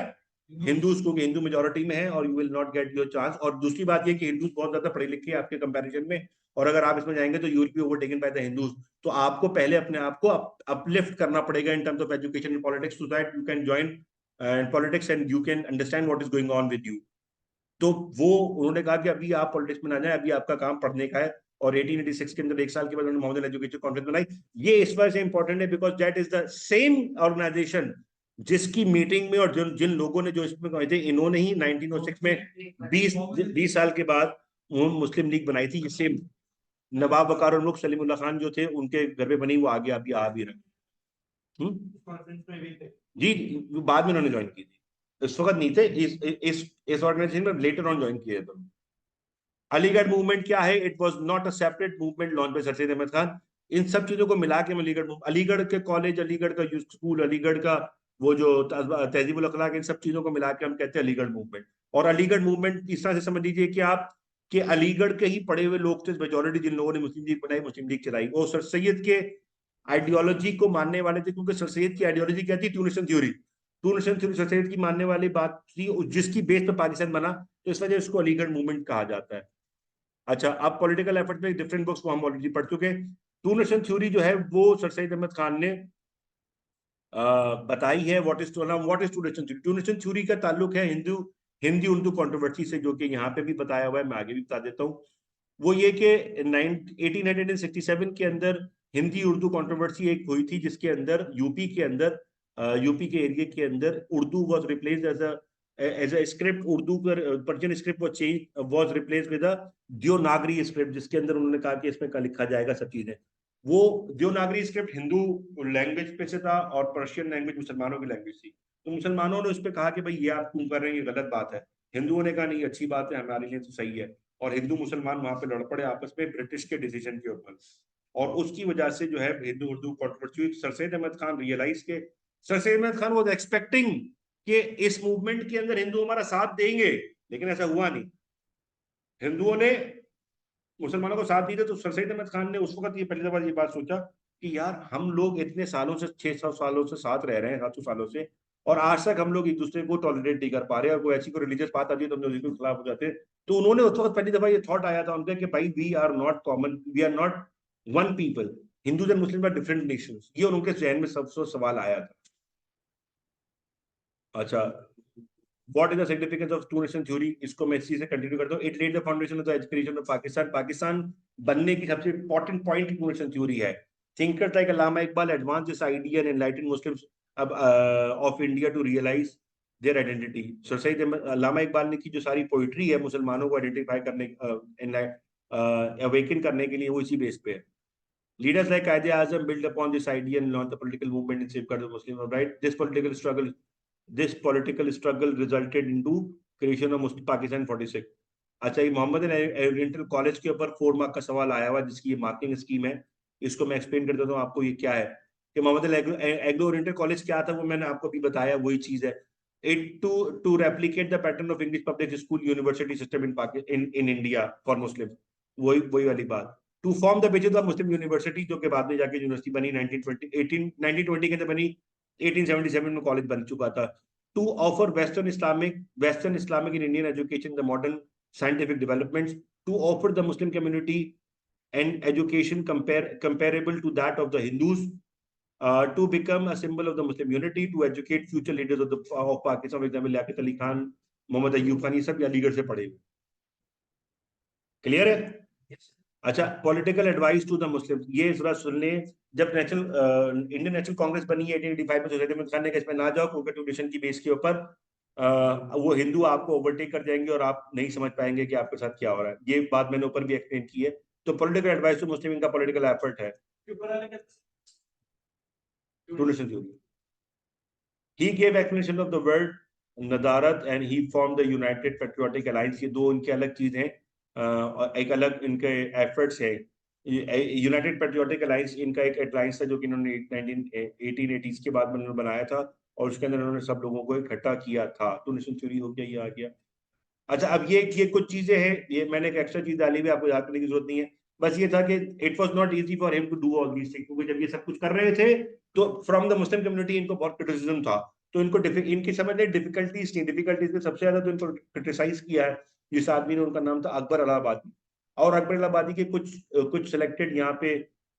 Hindus, क्योंकि हिंदू मेजोरिटी में है और you will not get your chance. और दूसरी बात ये कि हिंदूज बहुत ज्यादा पढ़े लिखे हैं आपके कंपैरिजन में, और अगर आप इसमें जाएंगे तो you will be overtaken by the Hindus. तो आपको पहले अपने आप को अपलिफ्ट करना पड़ेगा in terms of education in politics, so that you can join politics and you can understand what is going on with you. तो वो उन्होंने कहा कि अभी आप पॉलिटिक्स में ना जाए, अभी आपका काम पढ़ने का है। और 1886 के अंदर 1 साल के बाद उन्होंने मोहम्मदन एजुकेशन कॉन्फ्रेंस बनाई। ये इस वजह से इंपॉर्टेंट है because that is the same organization जिसकी मीटिंग में और जिन लोगों ने जो इसमें कहे थे, इन्होंने ही 1906 में 20 साल के बाद मुस्लिम लीग बनाई थी। ये सेम नवाब वकार और मुल्क सलीमुल्लाह खान जो थे उनके घर पे बनी, वो आगे अभी आ भी रहे। जी, बाद में उन्होंने ज्वाइन की थी, इस वक्त नहीं थे इस ऑर्गेनाइजेशन में, लेटर ऑन ज्वाइन किए थे। अलीगढ़ मूवमेंट क्या है? It was not a separate movement launch by sir Syed Ahmad Khan. इन सब चीजों को मिला के अलीगढ़ के कॉलेज, अलीगढ़ का स्कूल, अलीगढ़ का वो जो तहजीबुल अखलाक, इन सब चीजों को मिला के हम कहते हैं अलीगढ़ मूवमेंट। और अलीगढ़ मूवमेंट इस तरह से समझ लीजिए कि आप कि अलीगढ़ के ही पढ़े हुए लोग थे मेजोरिटी, जिन लोगों ने मुस्लिम लीग बनाई, मुस्लिम लीग चलाई, वो सर सैयद के आइडियोलॉजी को मानने वाले थे, क्योंकि सर सैयद की आइडियोलॉजी क्या थी? Two nation theory. Two nation theory sir Syed की मानने वाली बात थी, जिसकी बेस पर पाकिस्तान बना, तो इस वजह से उसको अलीगढ़ मूवमेंट कहा जाता है। अच्छा, अब पॉलिटिकल एफर्ट में डिफरेंट बुक्स को हम ऑलरेडी पढ़ चुके हैं। टू नेशन थ्योरी जो है वो सर सैयद अहमद खान ने बताई है। What is two nation theory? Two nation theory का ताल्लुक है हिंदी उर्दू कंट्रोवर्सी से, जो कि यहाँ पे भी बताया हुआ है, मैं आगे भी बता देता हूँ। वो ये कि 1867 के अंदर हिंदी उर्दू कंट्रोवर्सी एक हुई थी, जिसके अंदर यूपी के एरिया के अंदर Urdu was replaced as a script. Urdu पर Persian script was replaced with a Devanagari script, जिसके अंदर उन्होंने कहा कि इसमें क्या लिखा जाएगा सब चीजें। वो देवनागरी स्क्रिप्ट हिंदू लैंग्वेज पे से था और पर्शियन लैंग्वेज मुसलमानों की लैंग्वेज थी। तो मुसलमानों ने उस पर कहा कि भाई ये आप क्यों कर रहे हैं, ये गलत बात है। हिंदुओं ने कहा नहीं, अच्छी बात है, हमारे लिए तो सही है। और हिंदू मुसलमान वहां पे लड़ पड़े आपस में ब्रिटिश के डिसीजन के ऊपर, और उसकी वजह से जो है Hindu Urdu controversy. Sir Syed Ahmad Khan realize के, sir Syed Ahmad Khan was expecting कि इस मूवमेंट के अंदर हिंदू हमारा साथ देंगे, लेकिन ऐसा हुआ नहीं। हिंदुओं ने मुसलमानों को साथ दी थे, तो सर सैयद अहमद खान ने उस वक्त ये पहली दफा ये बात सोचा कि यार हम लोग इतने सालों से 600 सालों से साथ रह रहे हैं, 700 सालों से, और आज तक हम लोग एक दूसरे को टॉलरेट नहीं कर पा रहे, और कोई ऐसी कोई रिलीजियस बात आती है तो हम लोग खिलाफ हो जाते हैं। तो उन्होंने उस वक्त पहली दफा ये थॉट आया था उनका कि भाई we are not common, we are not one people, Hindus and Muslim are different nations. ये उनके जहन में सबसे सवाल आया था। अच्छा, what is the significance of two nation theory, इसको मैं इसी से कंटिन्यू करता हूँ। It led the foundation of the education of Pakistan, Pakistan बनने की सबसे important point two nation theory है। Thinkers like Allama Iqbal advance this idea and enlighten Muslims of India to realize their identity. So सही अल्लामा इकबाल ने की जो सारी पोइट्री है मुसलमानों को आइडेंटिफाई करने, अवेकन करने के लिए, वो इसी बेस पे है। Leaders like Qaid Azam built upon this idea and launched the political movement in safeguard of Muslim right. This political struggle resulted into creation of Muslim Pakistan 46। अच्छा, ये मोहम्मद ओरिएंटल कॉलेज के ऊपर 4 मार्क का सवाल आया हुआ जिसकी ये मार्किंग स्कीम है। इसको मैं एक्सप्लेन कर देता हूँ आपको ये क्या है कि मोहम्मद एग्रो ओरिएंटल कॉलेज क्या था, वो मैंने आपको अभी बताया, वही चीज है। It to replicate the pattern of English public school university system in India for Muslim, वही वाली बात। To form the basis of Muslim university, जो कि बाद में जाके यूनिवर्सिटी बनी 1920 के अंदर बनी, 1877 में कॉलेज बन चुका था। To offer western Islamic in Indian education the modern scientific developments, to offer the Muslim community an education comparable to that of the Hindus, to become a symbol of the Muslim unity, to educate future leaders of Pakistan, for example Liaquat Ali Khan, Mohammad Ayub Khan, ये सब अलीगढ़ से पढ़े। Clear है? अच्छा, political advice to the Muslim, ये जरा सुन लें। जब इंडियन नेशनल कांग्रेस बनी है 1885 में, सोसाइटी में खान ने इसमें ना जाओ, कॉन्स्टिट्यूशन की बेस के ऊपर वो हिंदू आपको ओवरटेक कर जाएंगे और आप नहीं समझ पाएंगे कि आपके साथ क्या हो रहा है। ये बात मैंने ऊपर भी एक्सप्लेन की है। तो पॉलिटिकल एडवाइस टू मुस्लिम, इनका पॉलिटिकल एफर्ट है two nation theory. He gave explanation of the word नदारत and he formed the United Patriotic Alliance। ये दो इनके अलग चीज हैं, एक अलग इनके एफर्ट्स है। यूनाइटेड पेट्रियोटिक अलायंस इनका एक अलायंस था जो कि इन्होंने 1880s के बाद में बनाया था, और उसके अंदर उन्होंने सब लोगों को इकट्ठा किया था। तो नेशन थ्योरी हो गया, ये आ गया। अच्छा, अब ये कुछ चीजें हैं, ये मैंने एक एक्स्ट्रा चीज डाली हुई, आपको याद करने की जरूरत नहीं है। बस ये था कि it was not easy for him to do all these things, क्योंकि जब ये सब कुछ कर रहे थे तो फ्रॉम द मुस्लिम कम्युनिटी इनको बहुत क्रिटिसिज्म था। तो इनको इनकी समझ में डिफिकल्टीज में सबसे ज्यादा तो इनको क्रिटिसाइज किया है जिस आदमी ने, उनका नाम था अकबर इलाहाबादी। और अकबर इलाहाबादी के कुछ सिलेक्टेड यहाँ पे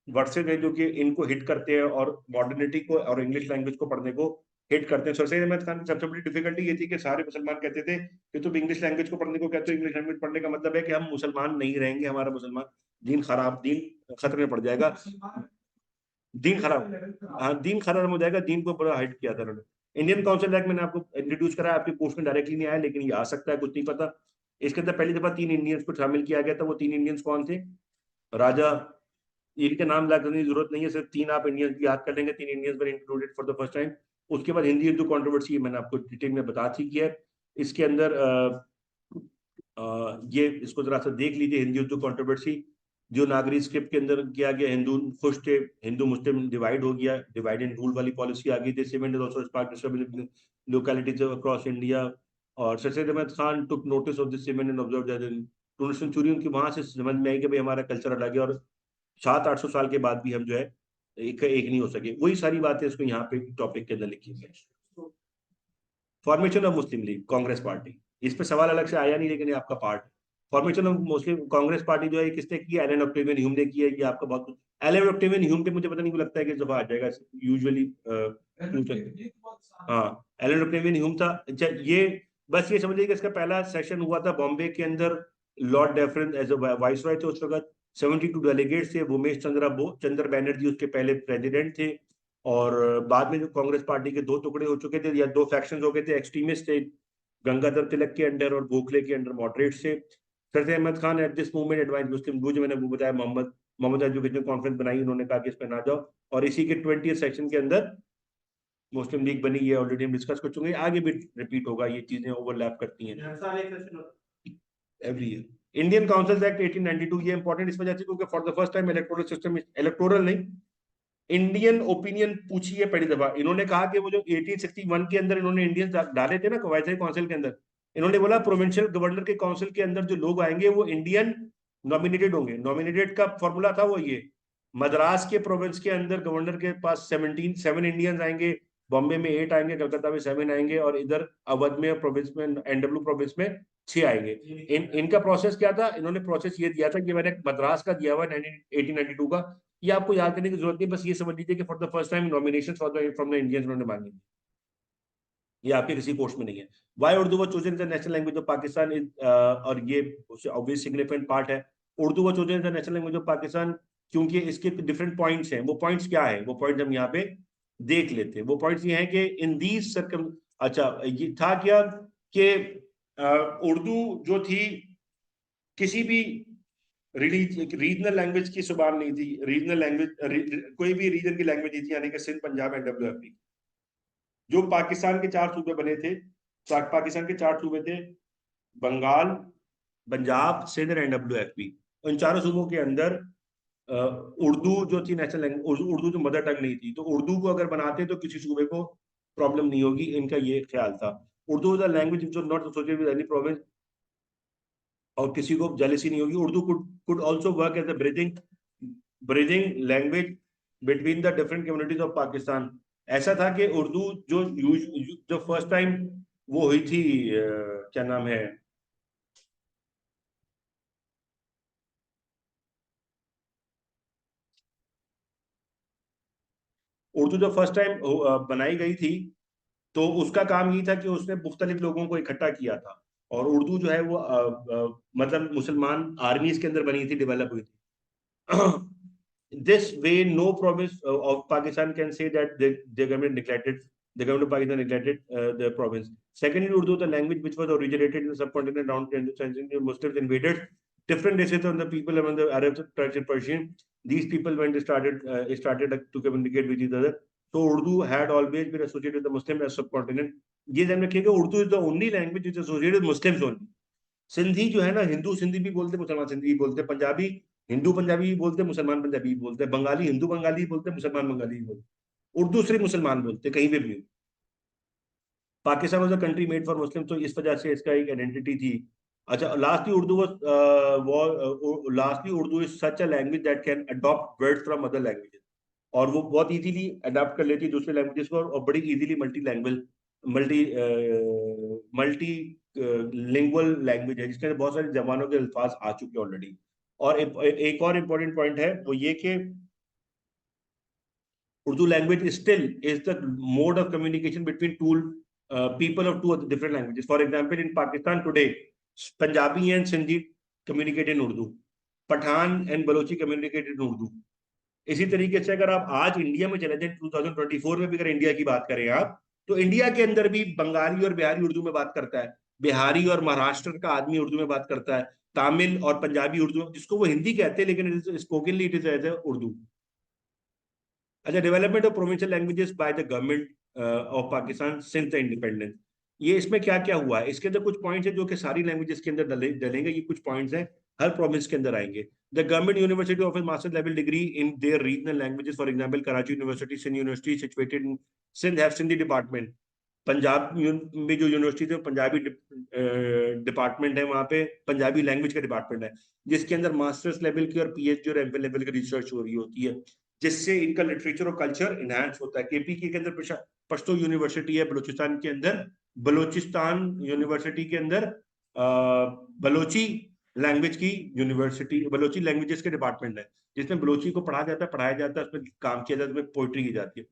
वर्सेज है जो कि इनको हिट करते हैं और मॉडर्निटी को और इंग्लिश लैंग्वेज को पढ़ने को हिट करते हैं। सर सैयद अहमद खान की सबसे बड़ी डिफिकल्टी ये थी कि सारे मुसलमान कहते थे कि तुम इंग्लिश लैंग्वेज को पढ़ने को कहते हो, इंग्लिश लैंग्वेज पढ़ने का मतलब है कि हम मुसलमान नहीं रहेंगे, हमारा मुसलमान दीन खतरे में पड़ जाएगा, दीन खराब, हाँ दीन खराब हो जाएगा, दीन को बड़ा हाइट किया था उन्होंने। इंडियन काउंसिल एक्ट मैंने आपको इंट्रोड्यूस करा, आपकी पोस्ट में डायरेक्टली नहीं आया, लेकिन ये आ सकता है, कुछ नहीं पता। इसके अंदर पहली दफा 3 इंडियंस को शामिल किया गया था। वो 3 इंडियंस कौन थे? राजा, इनके नाम याद करने की जरूरत नहीं है, सिर्फ 3 आप इंडियंस याद कर लेंगे। 3 Indians were included for the first time. उसके बाद हिंदी उर्दू कंट्रोवर्सी मैंने आपको डिटेल में बता चुकी है। इसके अंदर ये इसको जरा सा देख लीजिए, हिंदी उर्दू कंट्रोवर्सी जो नागरी स्क्रिप्ट के अंदर किया गया। हिंदू खुश थे, हिंदू मुस्लिम डिवाइड हो गया, डिवाइड एंड रूल वाली पॉलिसी आ गई थी। Event is also spark disturbance localities across India. और sir Syed Ahmad Khan took notice of this event and observe that two nation theory उनकी वहां से समझ में आई कि भाई हमारा कल्चर अलग है और 700-800 साल के बाद भी हम जो है एक नहीं हो सके। वही सारी बातें इसको यहाँ पे टॉपिक के अंदर लिखी हुई है। Formation of Muslim league, Congress party, इस पे सवाल अलग से आया नहीं, लेकिन ये आपका part. Formation of Muslim Congress party जो है किसने की? एलन ऑक्टेवियन ह्यूम ने की है। ये आपका बहुत, एलन ऑक्टेवियन ह्यूम पे मुझे पता नहीं, लगता है कि दफा आ जाएगा यूजुअली। हाँ, एलन ऑक्टेवियन ह्यूम था। अच्छा, ये बस ये समझिए कि इसका पहला सेशन हुआ था बॉम्बे के अंदर। Lord Dufferin as a viceroy थे उस वक्त। 72 डेलीगेट्स थे। उमेश चंद्र बैनर्जी उसके पहले प्रेसिडेंट थे। और बाद में जो कांग्रेस पार्टी के 2 टुकड़े हो चुके थे या 2 फैक्शंस हो गए थे। एक्सट्रीमिस्ट थे गंगाधर तिलक के अंडर और गोखले के अंडर मॉडरेट से। Sir Ahmad Khan at this movement advise Muslim, जो मैंने वो बताया, मोहम्मद एजुकेशन कॉन्फ्रेंस बनाई, उन्होंने कहा कि इस पर ना जाओ। और इसी के 20th सेक्शन के अंदर मुस्लिम लीग बनी है। ऑलरेडी हम डिस्कस कर चुके हैं, आगे भी रिपीट होगा, ये चीजें ओवरलैप करती हैं every year. Indian council act 1892, ये इंपॉर्टेंट इस वजह से क्योंकि for the first time electoral system, electoral नहीं, इंडियन ओपिनियन पूछी है पहली दफा। इन्होंने कहा कि वो जो 1861 के अंदर इन्होंने इंडियंस डाले थे ना वाइसराय काउंसिल के अंदर, इन्होंने बोला प्रोविंशियल गवर्नर के काउंसिल के अंदर जो लोग आएंगे वो इंडियन नॉमिनेटेड होंगे। नॉमिनेटेड का फॉर्मूला था वो ये, मद्रास के प्रोविंस के अंदर गवर्नर के पास 7 इंडियंस आएंगे, बॉम्बे में 8 आएंगे, कलकत्ता में 7 आएंगे, और इधर अवध में प्रोविंस में एनडब्ल्यू प्रोविंस में 6 आएंगे। इनका प्रोसेस क्या था? इन्होंने प्रोसेस ये दिया था कि मैंने मद्रास का दिया हुआ 1892 का, ये आपको याद करने की जरूरत नहीं, बस ये समझ लीजिए कि for the first time nomination from the Indians उन्होंने मांगी। ये आपके किसी कोर्स में नहीं है। Why Urdu was chosen as the national language of Pakistan is, और ये ऑब्वियस सिग्निफिकेंट पार्ट है। Urdu was chosen as the national language of Pakistan क्योंकि इसके डिफरेंट पॉइंट्स हैं। वो पॉइंट्स क्या है, वो पॉइंट्स हम यहाँ पे देख लेते हैं। वो पॉइंट्स ये हैं कि इन दीज सर्कम, अच्छा ये था क्या कि उर्दू जो थी किसी भी रीजनल लैंग्वेज की जुबान नहीं थी। रीजनल लैंग्वेज कोई भी रीजन की लैंग्वेज नहीं थी, यानी कि सिंध, पंजाब, NWFP। जो पाकिस्तान के 4 सूबे बने थे, पाकिस्तान के 4 सूबे थे, बंगाल, पंजाब, सिंध और NWFP। इन चारों सूबों के अंदर उर्दू जो थी नेशनल लैंग्वेज, उर्दू जो मदर टंग नहीं थी, तो उर्दू को अगर बनाते तो किसी सूबे को प्रॉब्लम नहीं होगी, इनका ये ख्याल था। उर्दू इज अ लैंग्वेज जो not associated with any province, और किसी को जेलसी नहीं होगी। Urdu could also work as a bridging language between the different communities of Pakistan. ऐसा था कि उर्दू जो फर्स्ट टाइम वो हुई थी, क्या नाम है, उर्दू जो फर्स्ट टाइम बनाई गई थी, तो उसका काम ये था कि उसने मुख्तलिफ लोगों को इकट्ठा किया था। और उर्दू जो है वो मतलब मुसलमान आर्मीज के अंदर बनी थी, डेवलप हुई थी। This way, no province of Pakistan can say that the government neglected, the government of Pakistan neglected the province. Secondly, Urdu, the language which was originated in the subcontinent around 10th century, Muslims invaded different races of the people among the Arabs, Turks, and Persian. These people, when they started to communicate with each other. So Urdu had always been associated with the Muslim as subcontinent. ये ध्यान रखिएगा, Urdu is the only language which is associated with Muslims only. Sindhi जो है ना, हिंदू सिंधी भी बोलते, मुसलमान सिंधी भी बोलते, पंजाबी हिंदू पंजाबी भी बोलते, मुसलमान पंजाबी भी बोलते, बंगाली हिंदू बंगाली भी बोलते, मुसलमान बंगाली भी बोलते। उर्दू सिर्फ मुसलमान बोलते, कहीं पे भी। Pakistan was a country made for Muslim, तो इस वजह से इसका एक आइडेंटिटी थी। अच्छा, lastly Urdu lastly Urdu is such a language that can adopt words from other languages. और वो बहुत इजीली अडॉप्ट कर लेती है दूसरे लैंग्वेजेस को, और बड़ी easily multi language, multi multi lingual language है, जिसके अंदर बहुत सारे जबानों के अल्फाज आ चुके हैं ऑलरेडी। और एक और इम्पोर्टेंट पॉइंट है वो ये कि Urdu language is still is the mode of communication between two people of two different languages. For example, in Pakistan today, Punjabi and Sindhi communicate in Urdu. Pathan and Balochi communicate in Urdu. इसी तरीके से अगर आप आज India में चले जाए 2024 में भी, अगर इंडिया की बात करें आप, तो इंडिया के अंदर भी बंगाली और बिहारी उर्दू में बात करता है, बिहारी और महाराष्ट्र का आदमी उर्दू में बात करता है, तमिल और पंजाबी उर्दू, जिसको वो हिंदी कहते हैं लेकिन स्पोकनली इट इज एज उर्दू। अच्छा, development of provincial languages bye the government of Pakistan since the independence. ये इसमें क्या क्या हुआ है, इसके अंदर कुछ पॉइंट्स हैं जो कि सारी लैंग्वेजेस के अंदर डलेंगे। ये कुछ पॉइंट्स हैं, हर प्रोविंस के अंदर आएंगे। The government university offer master level degree in their regional languages, for example Karachi university, Sindh university situated in Sindh have Sindhi department. Punjab में जो यूनिवर्सिटी है पंजाबी डिपार्टमेंट है, वहाँ पे पंजाबी लैंग्वेज का डिपार्टमेंट है, जिसके अंदर मास्टर्स लेवल की और PhD और MPhil लेवल की रिसर्च हो रही होती है, जिससे इनका लिटरेचर और कल्चर इनहैंस होता है। KPK के अंदर पश्तो यूनिवर्सिटी है, बलूचिस्तान के अंदर बलूचिस्तान यूनिवर्सिटी के अंदर बलोची लैंग्वेज की यूनिवर्सिटी, बलोची लैंग्वेजेस के डिपार्टमेंट है, जिसमें बलोची को पढ़ा जाता है, पढ़ाया जाता है, उसमें काम किया जाता है, उसमें पोइट्री की जाती है।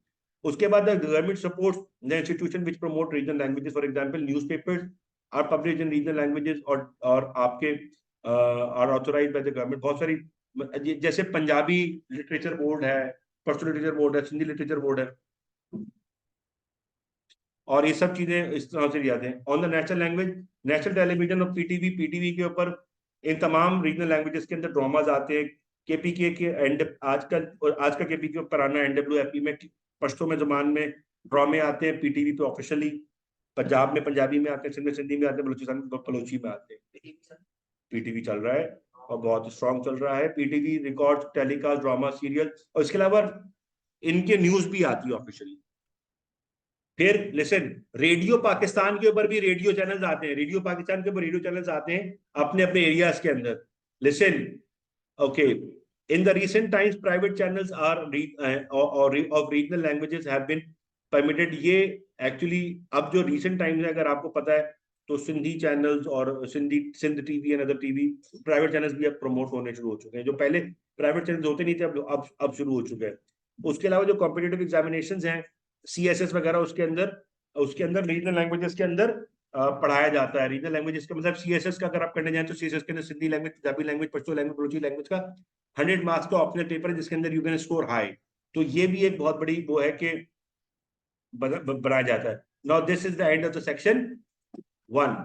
उसके बाद government support the institution which promote regional languages, for example newspapers are published in regional languages, और आपके are authorized by the government. बहुत सारी, जैसे पंजाबी लिटरेचर बोर्ड है, पश्तो लिटरेचर बोर्ड है, सिंधी लिटरेचर बोर्ड है, और ये सब चीजें इस तरह से याद हैं। On the national language, national television और PTV के ऊपर इन तमाम रीजनल लैंग्वेजेस के अंदर ड्रामाज आते हैं। KPK के एंड आज का KPK पुराना NWFP में पश्तो में जबान में ड्रामे आते हैं, PTV पे ऑफिशियली। पंजाब में पंजाबी में आते हैं, सिंध में सिंधी में आते हैं, बलूचिस्तान में बलोची में आते हैं। PTV चल रहा है और बहुत स्ट्रॉन्ग चल रहा है। PTV record telecast drama serial, और इसके अलावा इनके न्यूज भी आती है ऑफिशियली। फिर लिसन, रेडियो पाकिस्तान के ऊपर भी रेडियो चैनल्स आते हैं, रेडियो पाकिस्तान के ऊपर रेडियो चैनल्स आते हैं अपने अपने एरियाज के अंदर। Listen, okay, in the recent times private channels are of regional languages have been permitted. ये एक्चुअली अब जो रीसेंट टाइम्स है, अगर आपको पता है, तो सिंधी चैनल्स और Sindh TV and other TV private channels भी अब प्रमोट होने शुरू हो चुके हैं। जो पहले प्राइवेट चैनल्स होते नहीं थे, अब शुरू हो चुके हैं। उसके अलावा जो कॉम्पिटेटिव एग्जामिनेशंस हैं, CSS वगैरह, उसके अंदर उसके अंदर रीजनल लैंग्वेजेस के अंदर पढ़ाया जाता है। रीजनल लैंग्वेजेस का मतलब सीएसएस का अगर आप करने जाए तो सीएसएस के अंदर Sindhi language, Punjabi language, Pashto language, Balochi language का 100 मार्क्स का ऑप्शनल पेपर है जिसके अंदर यू कैन स्कोर हाई। तो ये भी एक बहुत बड़ी वो है कि बनाया जाता है। Now this is the end of the section 1।